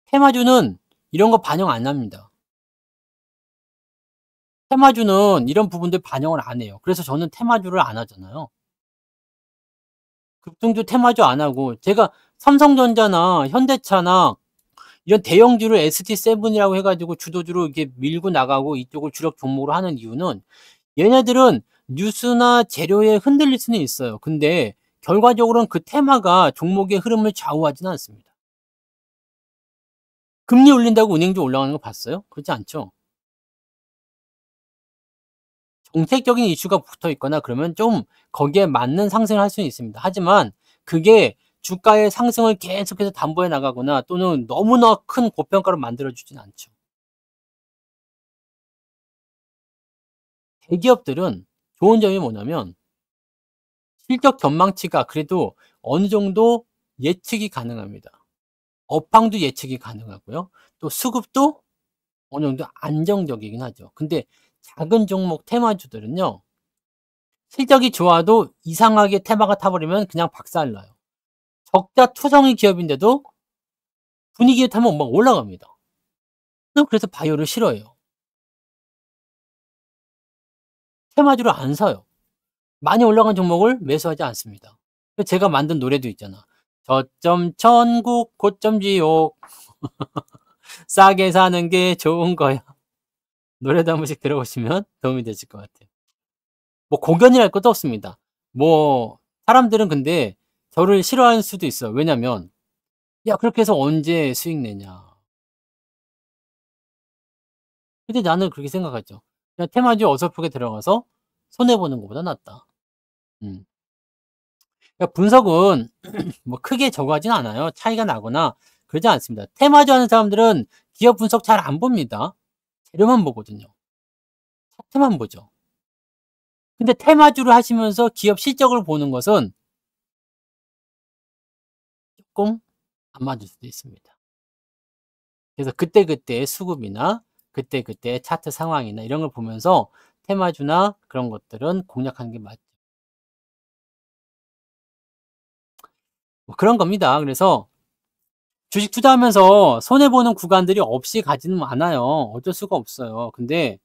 테마주는 이런 거 반영 안 합니다. 테마주는 이런 부분들 반영을 안 해요. 그래서 저는 테마주를 안 하잖아요. 급등주 테마주 안 하고 제가 삼성전자나 현대차나 이런 대형주를 ST7이라고 해 가지고 주도주로 이렇게 밀고 나가고 이쪽을 주력 종목으로 하는 이유는 얘네들은 뉴스나 재료에 흔들릴 수는 있어요. 근데 결과적으로는 그 테마가 종목의 흐름을 좌우하지는 않습니다. 금리 올린다고 은행주 올라가는 거 봤어요? 그렇지 않죠. 정책적인 이슈가 붙어 있거나 그러면 좀 거기에 맞는 상승을 할 수는 있습니다. 하지만 그게 주가의 상승을 계속해서 담보해 나가거나 또는 너무나 큰 고평가로 만들어 주진 않죠. 대기업들은 좋은 점이 뭐냐면 실적 전망치가 그래도 어느 정도 예측이 가능합니다. 업황도 예측이 가능하고요. 또 수급도 어느 정도 안정적이긴 하죠. 근데 작은 종목 테마주들은요. 실적이 좋아도 이상하게 테마가 타버리면 그냥 박살나요. 적자 투성이 기업인데도 분위기에 타면 막 올라갑니다. 그래서 바이오를 싫어해요. 테마주를 안 사요. 많이 올라간 종목을 매수하지 않습니다. 제가 만든 노래도 있잖아. 저점 천국 고점 지옥 싸게 사는 게 좋은 거야. 노래도 한 번씩 들어보시면 도움이 되실 것 같아요. 뭐 공견이랄 것도 없습니다. 뭐 사람들은 근데 저를 싫어할 수도 있어요. 왜냐면 "야 그렇게 해서 언제 수익 내냐." 근데 나는 그렇게 생각하죠. 그냥 테마주에 어설프게 들어가서 손해 보는 것보다 낫다. 음. 그러니까 분석은 뭐 크게 저거 하진 않아요. 차이가 나거나 그러지 않습니다. 테마주 하는 사람들은 기업 분석 잘 안 봅니다. 재료만 보거든요. 차트만 보죠. 근데 테마주를 하시면서 기업 실적을 보는 것은 쪼끔 안 맞을 수도 있습니다. 그래서 그때그때의 수급이나 그때그때의 차트 상황이나 이런 걸 보면서 테마주나 그런 것들은 공략하는 게 맞죠. 뭐 그런 겁니다. 그래서 주식 투자하면서 손해 보는 구간들이 없이 가지는 않아요. 어쩔 수가 없어요. 근데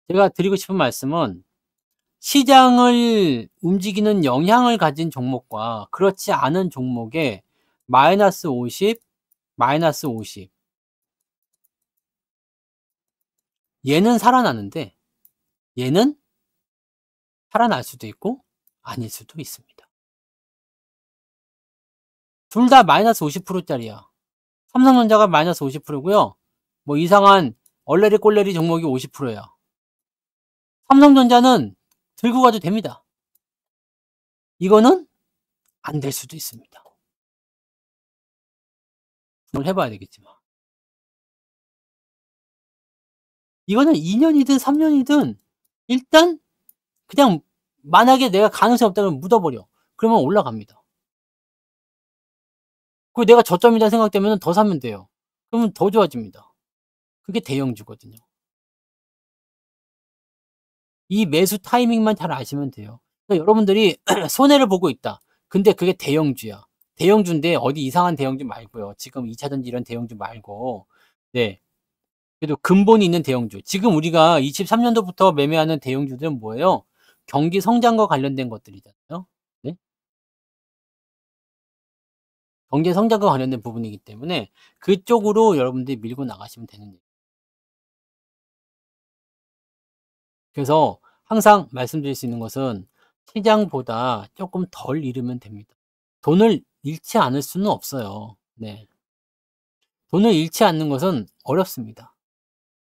제가 드리고 싶은 말씀은 시장을 움직이는 영향을 가진 종목과 그렇지 않은 종목의 마이너스 50, 마이너스 50. 얘는 살아나는데 얘는 살아날 수도 있고 아닐 수도 있습니다. 둘 다 마이너스 50% 짜리야. 삼성전자가 마이너스 50%고요. 뭐 이상한 얼레리 꼴레리 종목이 50%야. 삼성전자는 들고 가도 됩니다. 이거는 안 될 수도 있습니다. 뭘 해봐야 되겠지만. 이거는 2년이든 3년이든 일단 그냥 만약에 내가 가능성이 없다 그러면 묻어버려. 그러면 올라갑니다. 그리고 내가 저점이다 생각되면 더 사면 돼요. 그러면 더 좋아집니다. 그게 대형주거든요. 이 매수 타이밍만 잘 아시면 돼요. 그러니까 여러분들이 손해를 보고 있다. 근데 그게 대형주야. 대형주인데 어디 이상한 대형주 말고요. 지금 2 차전지 이런 대형주 말고 네. 그래도 근본이 있는 대형주. 지금 우리가 23 년도부터 매매하는 대형주들은 뭐예요? 경기 성장과 관련된 것들이잖아요. 네. 경제 성장과 관련된 부분이기 때문에 그쪽으로 여러분들이 밀고 나가시면 되는 거예요. 그래서 항상 말씀드릴 수 있는 것은 시장보다 쪼끔 덜 잃으면 됩니다. 돈을 잃지 않을 수는 없어요. 네. 돈을 잃지 않는 것은 어렵습니다.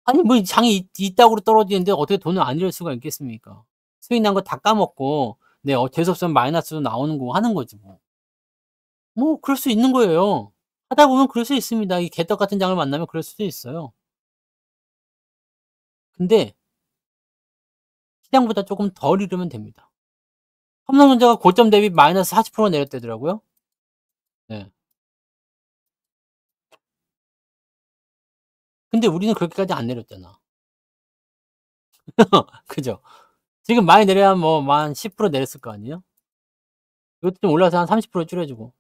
아니 뭐 장이 이따구로 떨어지는데 어떻게 돈을 안 잃을 수가 있겠습니까? 수익 난 거 다 까먹고 네 재수 없으면 마이너스로 나오는 거 하는 거지 뭐. 뭐 그럴 수 있는 거예요. 하다 보면 그럴 수 있습니다. 이 개떡 같은 장을 만나면 그럴 수도 있어요. 근데 시장보다 쪼금 덜 잃으면 됩니다. 삼성전자가 고점 대비 마이너스 40% 내렸다더라고요. 네. 근데 우리는 그렇게까지 안 내렸잖아. 그죠? 지금 많이 내려야 뭐 한 10% 내렸을 거 아니에요? 이것도 좀 올라서 한 30% 줄여주고.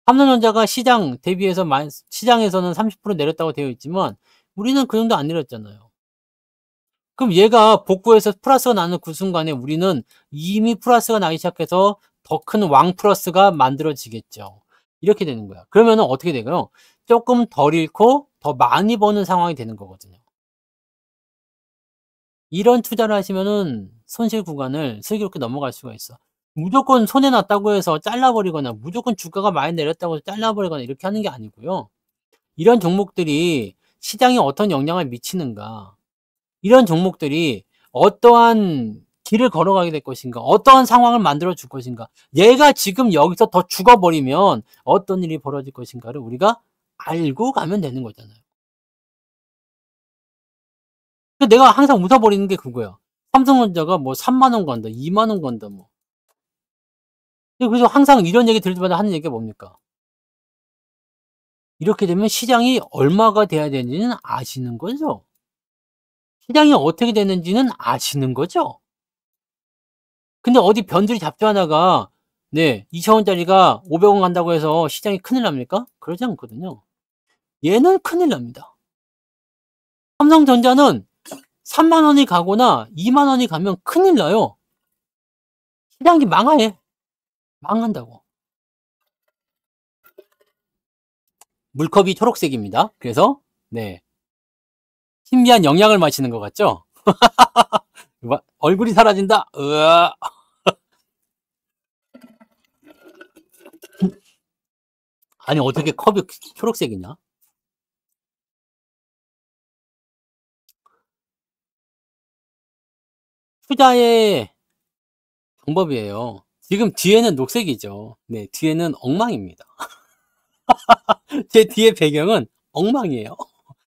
삼성전자가 시장 대비해서 시장에서는 30% 내렸다고 되어 있지만 우리는 그 정도 안 내렸잖아요. 그럼 얘가 복구해서 플러스가 나는 그 순간에 우리는 이미 플러스가 나기 시작해서 더 큰 왕 플러스가 만들어지겠죠. 이렇게 되는 거야. 그러면은 어떻게 돼요? 쪼끔 덜 잃고 더 많이 버는 상황이 되는 거거든요. 이런 투자를 하시면은 손실 구간을 슬기롭게 넘어갈 수가 있어. 무조건 손해 났다고 해서 잘라 버리거나 무조건 주가가 많이 내렸다고 해서 잘라 버리거나 이렇게 하는 게 아니고요. 이런 종목들이 시장에 어떤 영향을 미치는가, 이런 종목들이 어떠한 길을 걸어가게 될 것인가, 어떠한 상황을 만들어 줄 것인가, 얘가 지금 여기서 더 죽어 버리면 어떤 일이 벌어질 것인가를 우리가 알고 가면 되는 거잖아요. 그 내가 항상 웃어 버리는 게 그거야. 삼성전자가 뭐 3만 원 간다, 2만 원 간다 뭐. 그래서 항상 이런 얘기 들을 때마다 하는 얘기가 뭡니까? 이렇게 되면 시장이 얼마가 돼야 되는지는 아시는 거죠? 시장이 어떻게 되는지는 아시는 거죠? 근데 어디 변두리 잡초 하나가 네 2천 원짜리가 500원 간다고 해서 시장이 큰일 납니까? 그러지 않거든요. 얘는 큰일 납니다. 삼성전자는 3만 원이 가거나 2만 원이 가면 큰일 나요. 시장이 망해. 망한다고. 물컵이 초록색입니다. 그래서 네 신비한 영양을 마시는 것 같죠? 얼굴이 사라진다. 으아. 아니 어떻게 컵이 초록색이냐? 투자의 방법이에요. 지금 뒤에는 녹색이죠. 네, 뒤에는 엉망입니다. 제 뒤에 배경은 엉망이에요.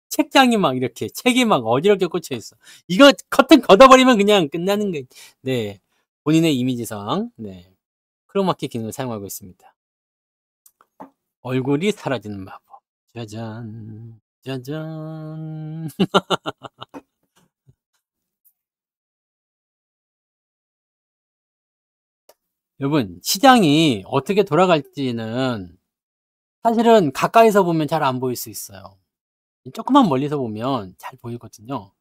책장이 막 이렇게 책이 막 어지럽게 꽂혀 있어. 이거 커튼 걷어버리면 그냥 끝나는 게 네. 본인의 이미지상 네. 크로마키 기능을 사용하고 있습니다. 얼굴이 사라지는 마법. 짜잔. 짜잔. 여러분 시장이 어떻게 돌아갈지는 사실은 가까이서 보면 잘 안 보일 수 있어요. 조금만 멀리서 보면 잘 보이거든요.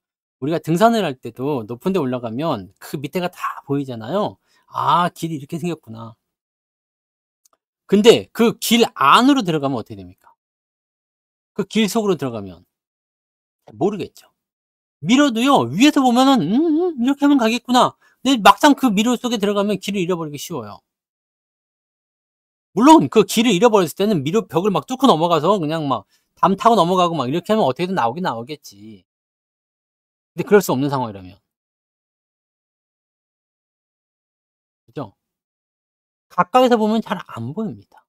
우리가 등산을 할 때도 높은 데 올라가면 그 밑에가 다 보이잖아요. '아 길이 이렇게 생겼구나.' 근데 그 길 안으로 들어가면 어떻게 됩니까? 그 길 속으로 들어가면 모르겠죠. 미러도요 위에서 보면은 '이렇게 하면 가겠구나.' 근데 막상 그 미러 속에 들어가면 길을 잃어버리기 쉬워요. 물론 그 길을 잃어버렸을 때는 미러 벽을 막 뚫고 넘어가서 그냥 막 담 타고 넘어가고 막 이렇게 하면 어떻게든 나오긴 나오겠지. 근데 그럴 수 없는 상황이라면. 그죠? 가까이서 보면 잘 안 보입니다.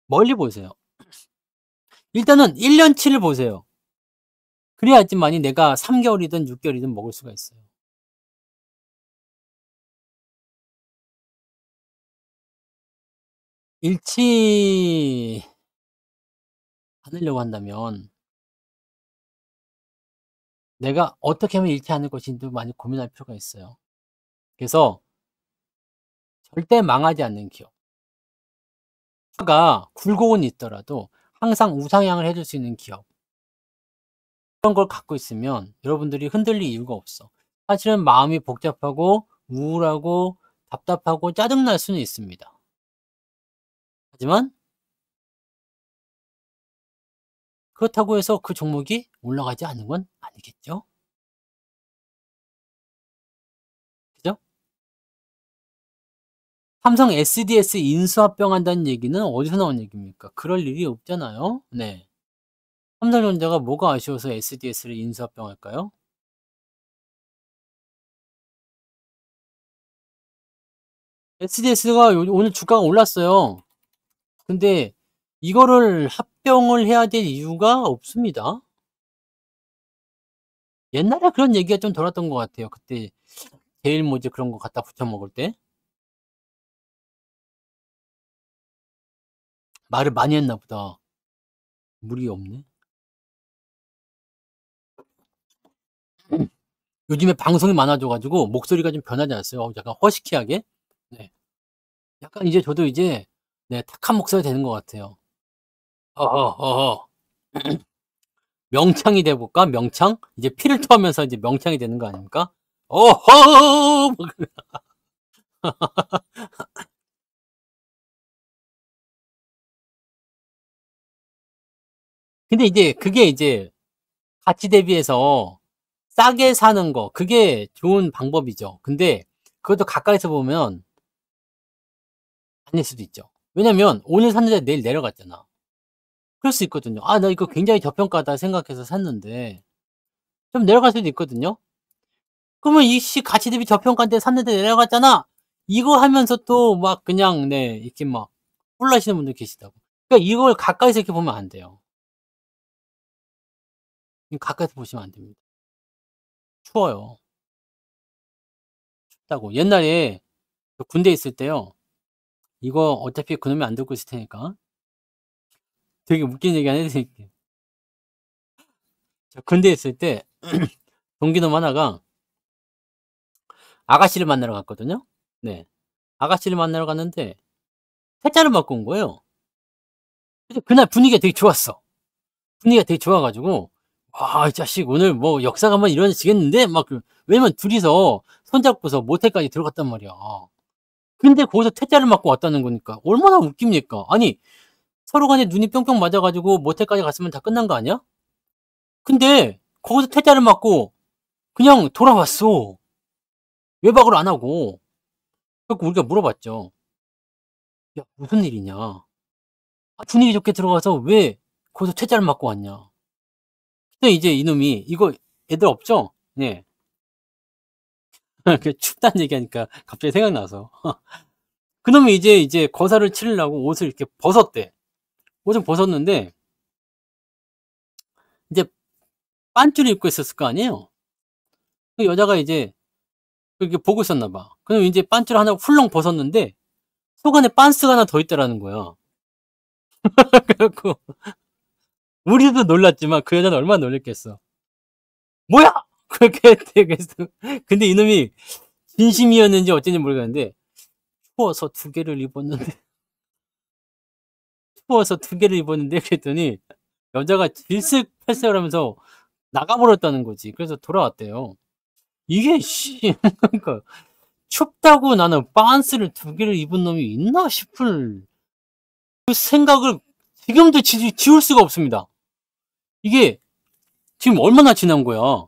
멀리 보세요. 일단은 1 년치를 보세요. 그래야지만이 내가 3 개월이든 6 개월이든 먹을 수가 있어요. 일치 않으려고 한다면 내가 어떻게 하면 잃지 않을 것인지도 많이 고민할 필요가 있어요. 그래서 절대 망하지 않는 기업. 가 굴곡은 있더라도 항상 우상향을 해줄 수 있는 기업. 그런 걸 갖고 있으면 여러분들이 흔들릴 이유가 없어. 사실은 마음이 복잡하고 우울하고 답답하고 짜증날 수는 있습니다. 하지만 그렇다고 해서 그 종목이 올라가지 않는 건 아니겠죠? 그죠? 삼성 SDS 인수합병한다는 얘기는 어디서 나온 얘기입니까? 그럴 일이 없잖아요. 네. 삼성전자가 뭐가 아쉬워서 SDS를 인수합병할까요? SDS가 오늘 주가가 올랐어요. 근데 이거를 합병을 해야 될 이유가 없습니다. 옛날에 그런 얘기가 좀 돌았던 것 같아요. 그때 제일모직 그런 거 갖다 붙여 먹을 때. 말을 많이 했나 보다. 물이 없네. 요즘에 방송이 많아져 가지고 목소리가 좀 변하지 않았어요? 약간 허스키하게? 네. 약간 이제 저도 이제 네 탁한 목소리가 되는 것 같아요. 어허, 어허. 명창이 돼 볼까? 명창? 이제 피를 토하면서 이제 명창이 되는 거 아닙니까? 어허! 뭐 근데 이제 그게 이제 가치 대비해서 싸게 사는 거 그게 좋은 방법이죠. 근데 그것도 가까이서 보면 아닐 수도 있죠. 왜냐면 오늘 샀는데 내일 내려갔잖아. 그럴 수 있거든요. '아 나 이거 굉장히 저평가다.' 생각해서 샀는데 좀 내려갈 수도 있거든요. 그러면 '이 씨 가치 대비 저평가인데 샀는데 내려갔잖아.' 이거 하면서 또 막 그냥 네 이렇게 막 혼나시는 분들 계시다고. 그러니까 이걸 가까이서 이렇게 보면 안 돼요. 가까이서 보시면 안 됩니다. 추워요. 춥다고. 옛날에 저 군대에 있을 때요. 이거 어차피 그놈이 안 듣고 있을 테니까 되게 웃긴 얘기 하나 해 드릴게요. 저 군대에 있을 때 동기놈 하나가 아가씨를 만나러 갔거든요. 네. 아가씨를 만나러 갔는데 퇴짜를 맞고 온 거예요. 근데 그날 분위기가 되게 좋았어. 분위기가 되게 좋아 가지고 '와 이 자식 오늘 뭐 역사가 한번 일어나지겠는데?' 막 왜냐면 둘이서 손잡고서 모텔까지 들어갔단 말이야. 근데 거기서 퇴짜를 맞고 왔다는 거니까 얼마나 웃깁니까? 아니 서로 간에 눈이 뿅뿅 맞아 가지고 모텔까지 갔으면 다 끝난 거 아니야? 근데 거기서 퇴짜를 맞고 그냥 돌아왔어. 외박을 안 하고. 그래 갖고 우리가 물어봤죠. "야 무슨 일이냐? 분위기 좋게 들어가서 왜 거기서 퇴짜를 맞고 왔냐?" 그때 이제 이놈이 이거 애들 없죠? 네. 그 춥다는 얘기하니까 갑자기 생각나서. 그놈이 이제 거사를 치르려고 옷을 이렇게 벗었대. 옷을 벗었는데 이제 빤쭈를 입고 있었을 거 아니에요. 그 여자가 이제 이렇게 보고 있었나 봐. 그럼 인제 빤쭈를 하나 훌렁 벗었는데 속 안에 빤스가 하나 더 있더라는 거야. 그래 갖고 우리도 놀랐지만 그 여자는 얼마나 놀랐겠어. "뭐야?" 그렇게 했대. 그래서 근데 이놈이 진심이었는지 어쩐지 모르겠는데 추워서 두 개를 입었는데 추워서 두 개를 입었는데 그랬더니 여자가 질색팔색을 하면서 나가 버렸다는 거지. 그래서 돌아왔대요. 이게 씨 그러니까 춥다고 나는 빤스를 두 개를 입은 놈이 있나 싶을 그 생각을 지금도 지울 수가 없습니다. 이게 지금 얼마나 지난 거야.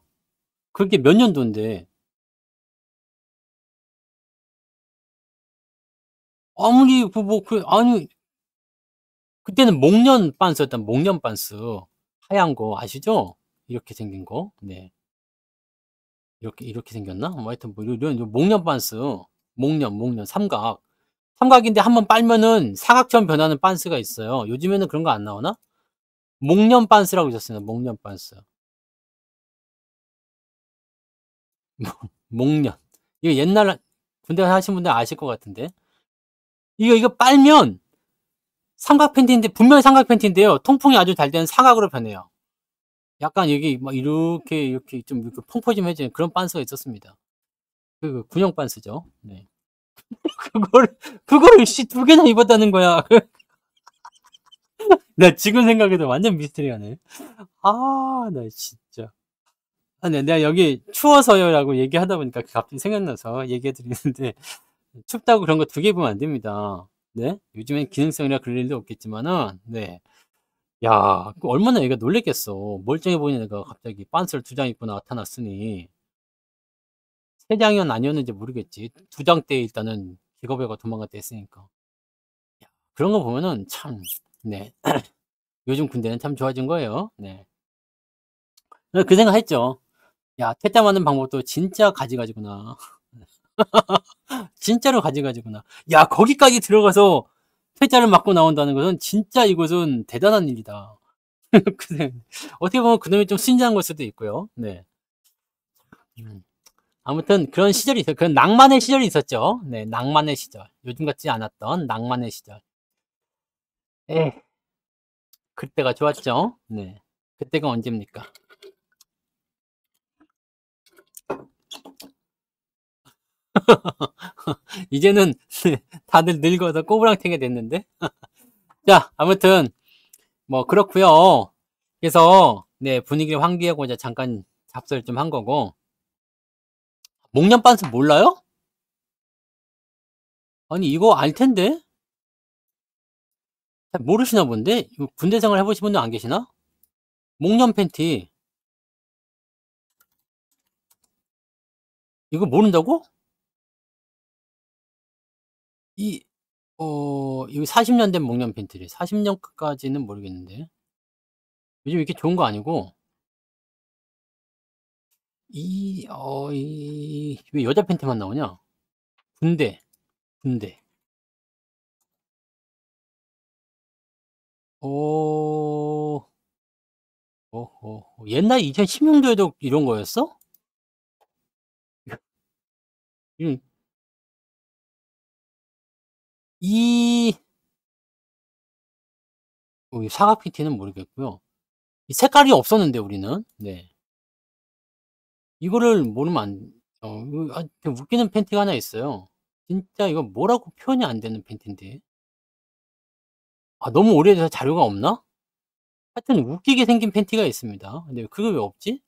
그게 몇 년도인데. 아무리 아니 그때는 목련 빤스였단 목련 빤스. 하얀 거 아시죠? 이렇게 생긴 거. 네. 이렇게 생겼나? 뭐 하여튼 뭐 이런 목련 빤스. 목련 삼각. 삼각인데 한번 빨면은 사각처럼 변하는 빤스가 있어요. 요즘에는 그런 거 안 나오나? 목련 빤스라고 있었어요. 목련 빤스. 목련. 이거 옛날 군대 하신 분들 아실 것 같은데. 이거 빨면 삼각 팬티인데 분명히 삼각 팬티인데요. 통풍이 아주 잘 되는 사각으로 변해요. 약간 여기 막 이렇게 좀 이렇게 펑퍼짐해지는 그런 빤스가 있었습니다. 그 군용 빤스죠. 네. 그거를 씨 2개나 입었다는 거야. 나 지금 생각해도 완전 미스테리하네. 아, 나 진짜. 아, 네, 내가 여기 추워서요라고 얘기하다 보니까 갑자기 생각나서 얘기해 드리는데 춥다고 그런 거 2개 입으면 안 됩니다. 네? 요즘엔 기능성이라 그럴 일도 없겠지만은 네. 야, 그 얼마나 얘가 놀랬겠어. 멀쩡해 보이는 애가 갑자기 빤스를 2장 입고 나타났으니 3장이었 아니었는지 모르겠지. 2장 때 일단은 기겁애가 도망갔다 했으니까. 야, 그런 거 보면은 참 네. 요즘 군대는 참 좋아진 거예요. 네. 그 생각했죠. 야, 퇴짜 맞는 방법도 진짜 가지가지구나. 진짜로 가지가지구나. 야, 거기까지 들어가서 퇴짜를 맞고 나온다는 것은 진짜 이것은 대단한 일이다. 어떻게 보면 그놈이 좀 순진한 걸 수도 있고요. 네. 아무튼 그런 시절이 있어요. 그런 낭만의 시절이 있었죠. 네, 낭만의 시절. 요즘 같지 않았던 낭만의 시절. 에, 그때가 좋았죠. 네. 그때가 언제입니까? 이제는 다들 늙어서 꼬부랑탱이 됐는데. 자, 아무튼 뭐 그렇고요. 그래서 네, 분위기를 환기하고자 잠깐 잡설 좀 한 거고. 목련 빤스 몰라요? 아니 이거 알 텐데. 잘 모르시나 본데. 이거 군대 생활 해보신 분들 안 계시나? 목련 팬티. 이거 모른다고? 이 이거 40년 된 목련 팬티래. 40년까지는 모르겠는데. 요즘 이렇게 좋은 거 아니고. 왜 여자 팬티만 나오냐? 군대, 군대. 어, 옛날 2010년도에도 이런 거였어? 이, 이, 이 사각 팬티는 모르겠고요. 이 색깔이 없었는데, 우리는. 네. 이거를 모르면 이거 되게 웃기는 팬티가 하나 있어요. 진짜 이거 뭐라고 표현이 안 되는 팬티인데. 아, 너무 오래돼서 자료가 없나? 하여튼 웃기게 생긴 팬티가 있습니다. 근데 그거 왜 없지?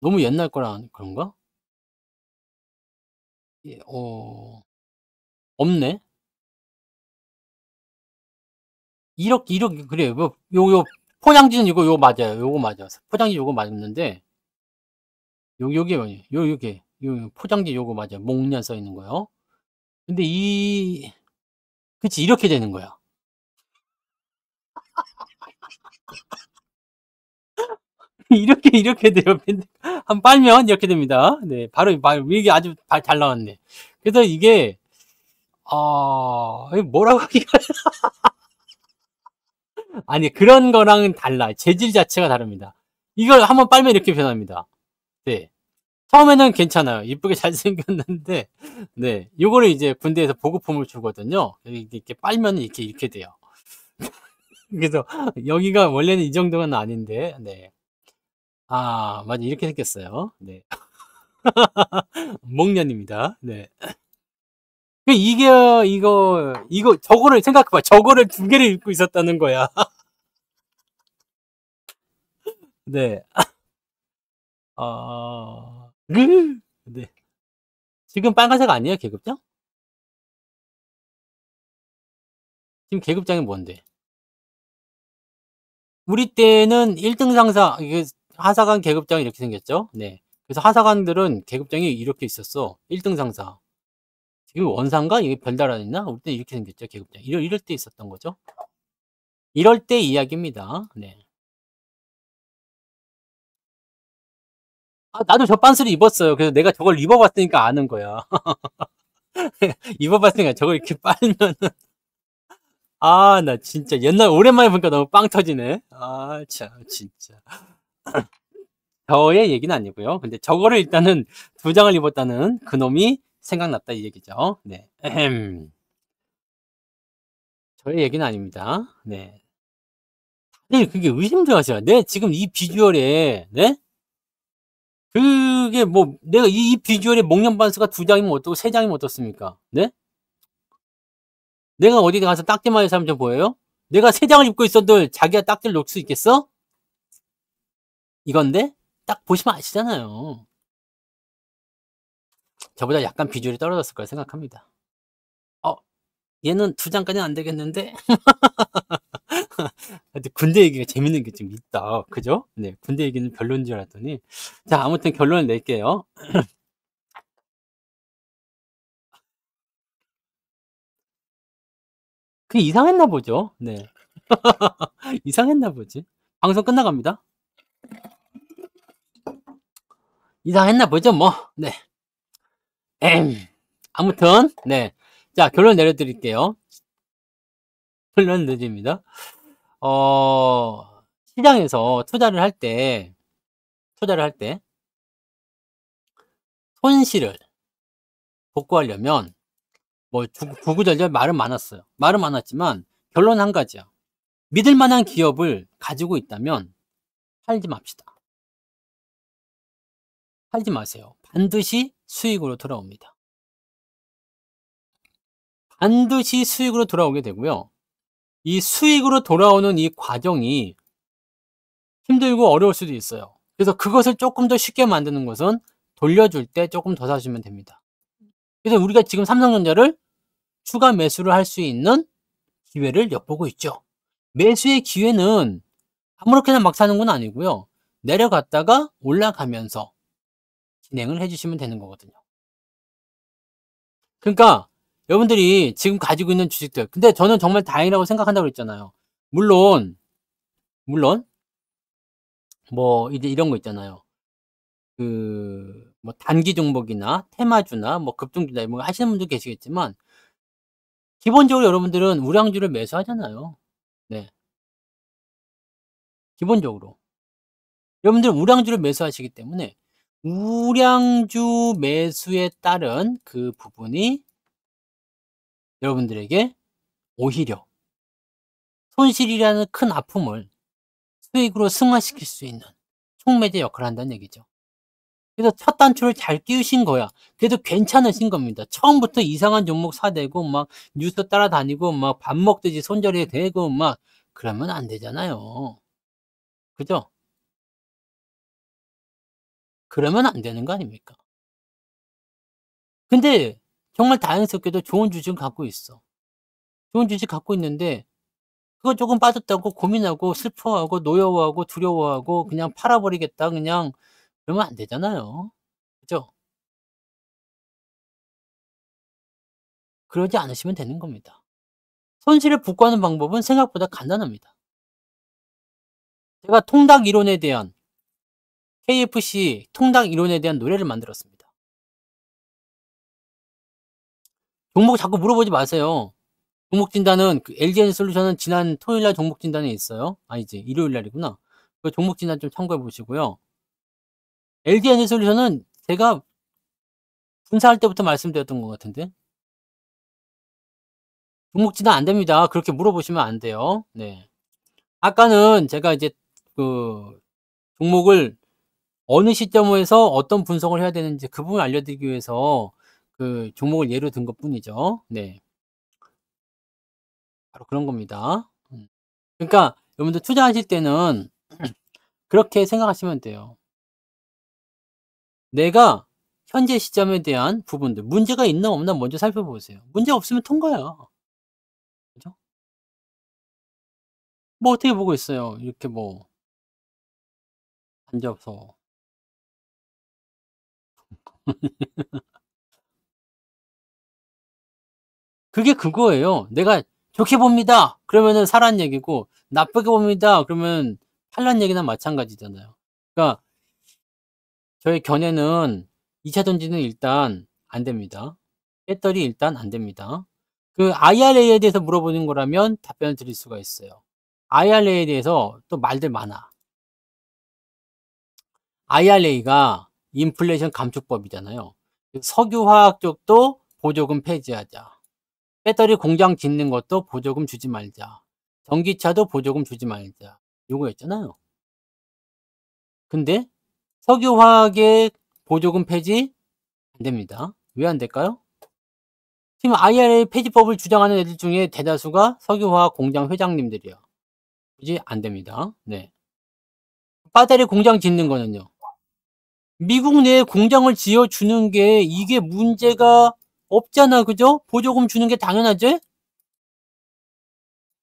너무 옛날 거라 그런가? 예, 없네. 이렇게, 그래요. 포장지는 이거 맞아요. 요거 맞아. 포장지 요거 맞는데, 요게 뭐냐. 요 포장지 요거 맞아요. 목련 써 있는 거요. 근데 그치, 이렇게 되는 거야. 이렇게 돼요. 한 빨면 이렇게 됩니다. 네, 바로 이게 아주 잘 나왔네. 그래서 이게, 뭐라고 하기가, 아니, 그런 거랑은 달라. 재질 자체가 다릅니다. 이걸 한번 빨면 이렇게 변합니다. 네. 처음에는 괜찮아요. 이쁘게 잘생겼는데, 네. 요거를 이제 군대에서 보급품을 주거든요. 이렇게 빨면 이렇게 돼요. 그래서 여기가 원래는 이 정도는 아닌데, 네. 아, 맞아. 이렇게 생겼어요. 네. 목련입니다. 네. 이게, 저거를 생각해봐. 저거를 2개를 입고 있었다는 거야. 네. 네. 지금 빨간색 아니에요, 계급장? 지금 계급장이 뭔데? 우리 때는 1등 상사, 이게 하사관 계급장이 이렇게 생겼죠? 네. 그래서 하사관들은 계급장이 이렇게 있었어. 1등 상사. 지금 원상가? 이게 별달 안 있나? 우리 때 이렇게 생겼죠, 계급장. 이럴 때 있었던 거죠. 이럴 때 이야기입니다. 네. 아, 나도 저 빤스를 입었어요. 그래서 내가 저걸 입어봤으니까 아는 거야. 입어봤으니까 저걸 이렇게 빨면은. 아, 나 진짜 옛날 오랜만에 보니까 너무 빵 터지네. 아, 참, 진짜. 저의 얘기는 아니고요. 근데 저거를 일단은 2장을 입었다는 그놈이 생각났다 이 얘기죠. 네. 저의 얘기는 아닙니다. 네. 네, 그게 의심도 하셔. 내 지금 이 비주얼에, 네? 그게 뭐, 내가 이 비주얼에 목련 반스가 2장이면 어떻고 3장이면 어떻습니까? 네? 내가 어디 가서 딱지 맞은 사람 좀 보여요? 내가 3장을 입고 있어도 자기가 딱지를 놓을 수 있겠어? 이건데? 딱 보시면 아시잖아요. 저보다 약간 비주얼이 떨어졌을 거라 생각합니다. 얘는 2장까지는 안 되겠는데? 하여튼 군대 얘기가 재밌는 게 좀 있다. 그죠? 네. 군대 얘기는 별로인 줄 알았더니. 자, 아무튼 결론을 낼게요. 그게 이상했나 보죠. 네. 이상했나 보지. 방송 끝나갑니다. 이상했나 보죠, 뭐. 네. 아무튼, 네. 자, 결론 내려드릴게요. 결론 내드립니다. 시장에서 투자를 할 때, 손실을 복구하려면, 뭐, 구구절절 말은 많았어요. 말은 많았지만, 결론 한 가지야. 믿을 만한 기업을 가지고 있다면, 팔지 맙시다. 팔지 마세요. 반드시 수익으로 돌아옵니다. 반드시 수익으로 돌아오게 되고요. 이 수익으로 돌아오는 이 과정이 힘들고 어려울 수도 있어요. 그래서 그것을 조금 더 쉽게 만드는 것은 돌려줄 때 조금 더 사시면 됩니다. 그래서 우리가 지금 삼성전자를 추가 매수를 할 수 있는 기회를 엿보고 있죠. 매수의 기회는 아무렇게나 막 사는 건 아니고요. 내려갔다가 올라가면서 진행을 해주시면 되는 거거든요. 그러니까 여러분들이 지금 가지고 있는 주식들, 근데 저는 정말 다행이라고 생각한다고 그랬잖아요. 물론 뭐 이제 이런 거 있잖아요. 뭐 단기 종목이나 테마주나 뭐 급등주나 뭐 하시는 분도 계시겠지만, 기본적으로 여러분들은 우량주를 매수하잖아요. 네. 기본적으로. 여러분들은 우량주를 매수하시기 때문에 우량주 매수에 따른 그 부분이 여러분들에게 오히려 손실이라는 큰 아픔을 수익으로 승화시킬 수 있는 촉매제 역할을 한다는 얘기죠. 그래서 첫 단추를 잘 끼우신 거야. 그래도 괜찮으신 겁니다. 처음부터 이상한 종목 사대고 막 뉴스 따라다니고 막 밥 먹듯이 손절이 되고 막 그러면 안 되잖아요. 그죠? 그러면 안 되는 거 아닙니까? 근데 정말 다행스럽게도 좋은 주식을 갖고 있어. 좋은 주식 갖고 있는데 그거 조금 빠졌다고 고민하고 슬퍼하고 노여워하고 두려워하고 그냥 팔아버리겠다 그냥, 그러면 안 되잖아요. 그죠? 그러지 않으시면 되는 겁니다. 손실을 복구하는 방법은 생각보다 간단합니다. 제가 통닭 이론에 대한 KFC 통닭 이론에 대한 노래를 만들었습니다. 종목 자꾸 물어보지 마세요. 종목 진단은 그 LG에너지솔루션은 지난 토요일 날 종목 진단에 있어요. 아니지, 일요일 날이구나. 그 종목 진단 좀 참고해 보시고요. LG에너지솔루션은 제가 분사할 때부터 말씀드렸던 것 같은데. 종목 진단 안 됩니다. 그렇게 물어보시면 안 돼요. 네. 아까는 제가 이제 그 종목을 어느 시점에서 어떤 분석을 해야 되는지 그 부분을 알려드리기 위해서 그 종목을 예로 든 것뿐이죠. 네. 바로 그런 겁니다. 그러니까 여러분들 투자하실 때는 그렇게 생각하시면 돼요. 내가 현재 시점에 대한 부분들, 문제가 있나 없나 먼저 살펴보세요. 문제 없으면 통과야. 그죠? 뭐 어떻게 보고 있어요. 이렇게 뭐 앉아서. 그게 그거예요. 내가 좋게 봅니다. 그러면은 사라는 얘기고, 나쁘게 봅니다. 그러면 팔라는 얘기나 마찬가지잖아요. 그러니까 저의 견해는 2차 전지는 일단 안 됩니다. 배터리 일단 안 됩니다. 그 IRA에 대해서 물어보는 거라면 답변을 드릴 수가 있어요. IRA에 대해서 또 말들 많아. IRA가 인플레이션 감축법이잖아요. 석유화학 쪽도 보조금 폐지하자. 배터리 공장 짓는 것도 보조금 주지 말자. 전기차도 보조금 주지 말자. 요거였잖아요. 근데 석유화학의 보조금 폐지 안 됩니다. 왜 안 될까요? 지금 IRA 폐지법을 주장하는 애들 중에 대다수가 석유화학 공장 회장님들이야. 굳이 안 됩니다. 네. 배터리 공장 짓는 거는요. 미국 내에 공장을 지어 주는 게 이게 문제가 없잖아. 그죠? 보조금 주는 게 당연하지?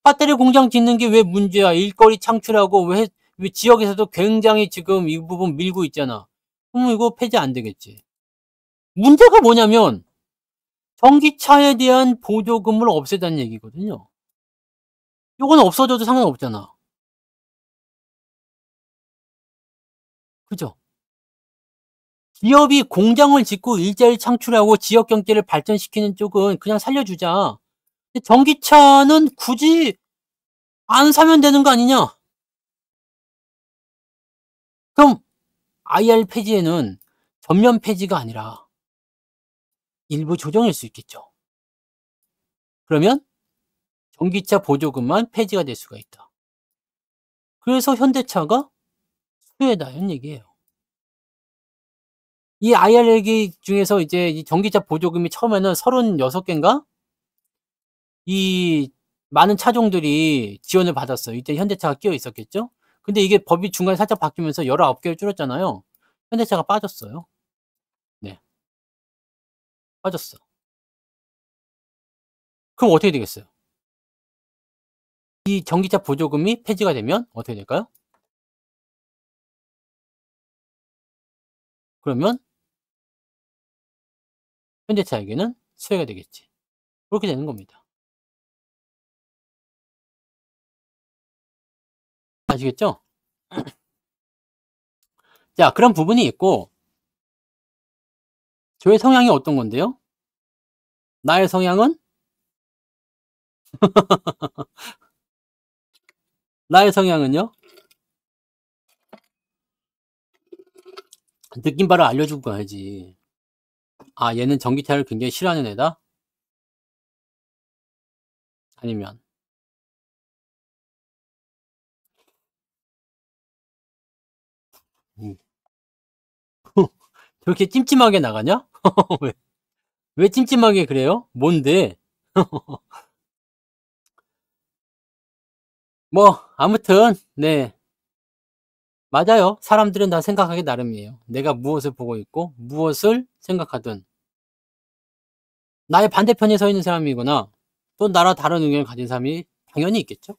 배터리 공장 짓는 게 왜 문제야? 일거리 창출하고 왜 지역에서도 굉장히 지금 이 부분 밀고 있잖아. 그러면 이거 폐지 안 되겠지. 문제가 뭐냐면 전기차에 대한 보조금을 없애자는 얘기거든요. 요건 없어져도 상관없잖아. 그죠? 기업이 공장을 짓고 일자리 창출하고 지역 경제를 발전시키는 쪽은 그냥 살려주자. 근데 전기차는 굳이 안 사면 되는 거 아니냐? 그럼 IR 폐지에는 전면 폐지가 아니라 일부 조정일 수 있겠죠. 그러면 전기차 보조금만 폐지가 될 수가 있다. 그래서 현대차가 수혜다는 얘기예요. 이 IRA 중에서 이제 이 전기차 보조금이 처음에는 36개인가? 이 많은 차종들이 지원을 받았어요. 이때 현대차가 끼어 있었겠죠? 근데 이게 법이 중간에 살짝 바뀌면서 19개로 줄었잖아요. 현대차가 빠졌어요. 네. 빠졌어. 그럼 어떻게 되겠어요? 이 전기차 보조금이 폐지가 되면 어떻게 될까요? 그러면 현대차에게는 수혜가 되겠지. 그렇게 되는 겁니다. 아시겠죠? 자, 그런 부분이 있고 저의 성향이 어떤 건데요? 나의 성향은 나의 성향은요? 느낌 바로 알려주고 가야지. 아, 얘는 전기차를 굉장히 싫어하는 애다? 아니면 음. 저렇게 찜찜하게 나가냐? 왜, 왜 찜찜하게 그래요? 뭔데? 뭐 아무튼 네, 맞아요. 사람들은 다 생각하기 나름이에요. 내가 무엇을 보고 있고 무엇을 생각하든 나의 반대편에 서 있는 사람이거나 또 나랑 다른 의견을 가진 사람이 당연히 있겠죠.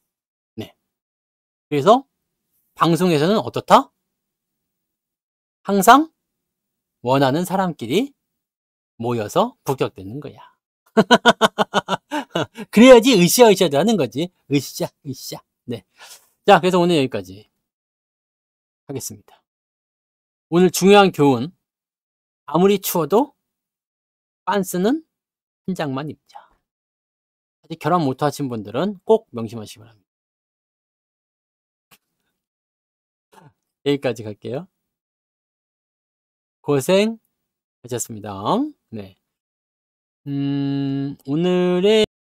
네. 그래서 방송에서는 어떻다? 항상 원하는 사람끼리 모여서 북적대는 거야. 그래야지 으쌰으쌰도 하는 거지. 으쌰, 으쌰. 네. 자, 그래서 오늘 여기까지 하겠습니다. 오늘 중요한 교훈. 아무리 추워도 빤스는 한 장만 입자. 아직 결혼 못 하신 분들은 꼭 명심하시기 바랍니다. 여기까지 갈게요. 고생하셨습니다. 네. 오늘의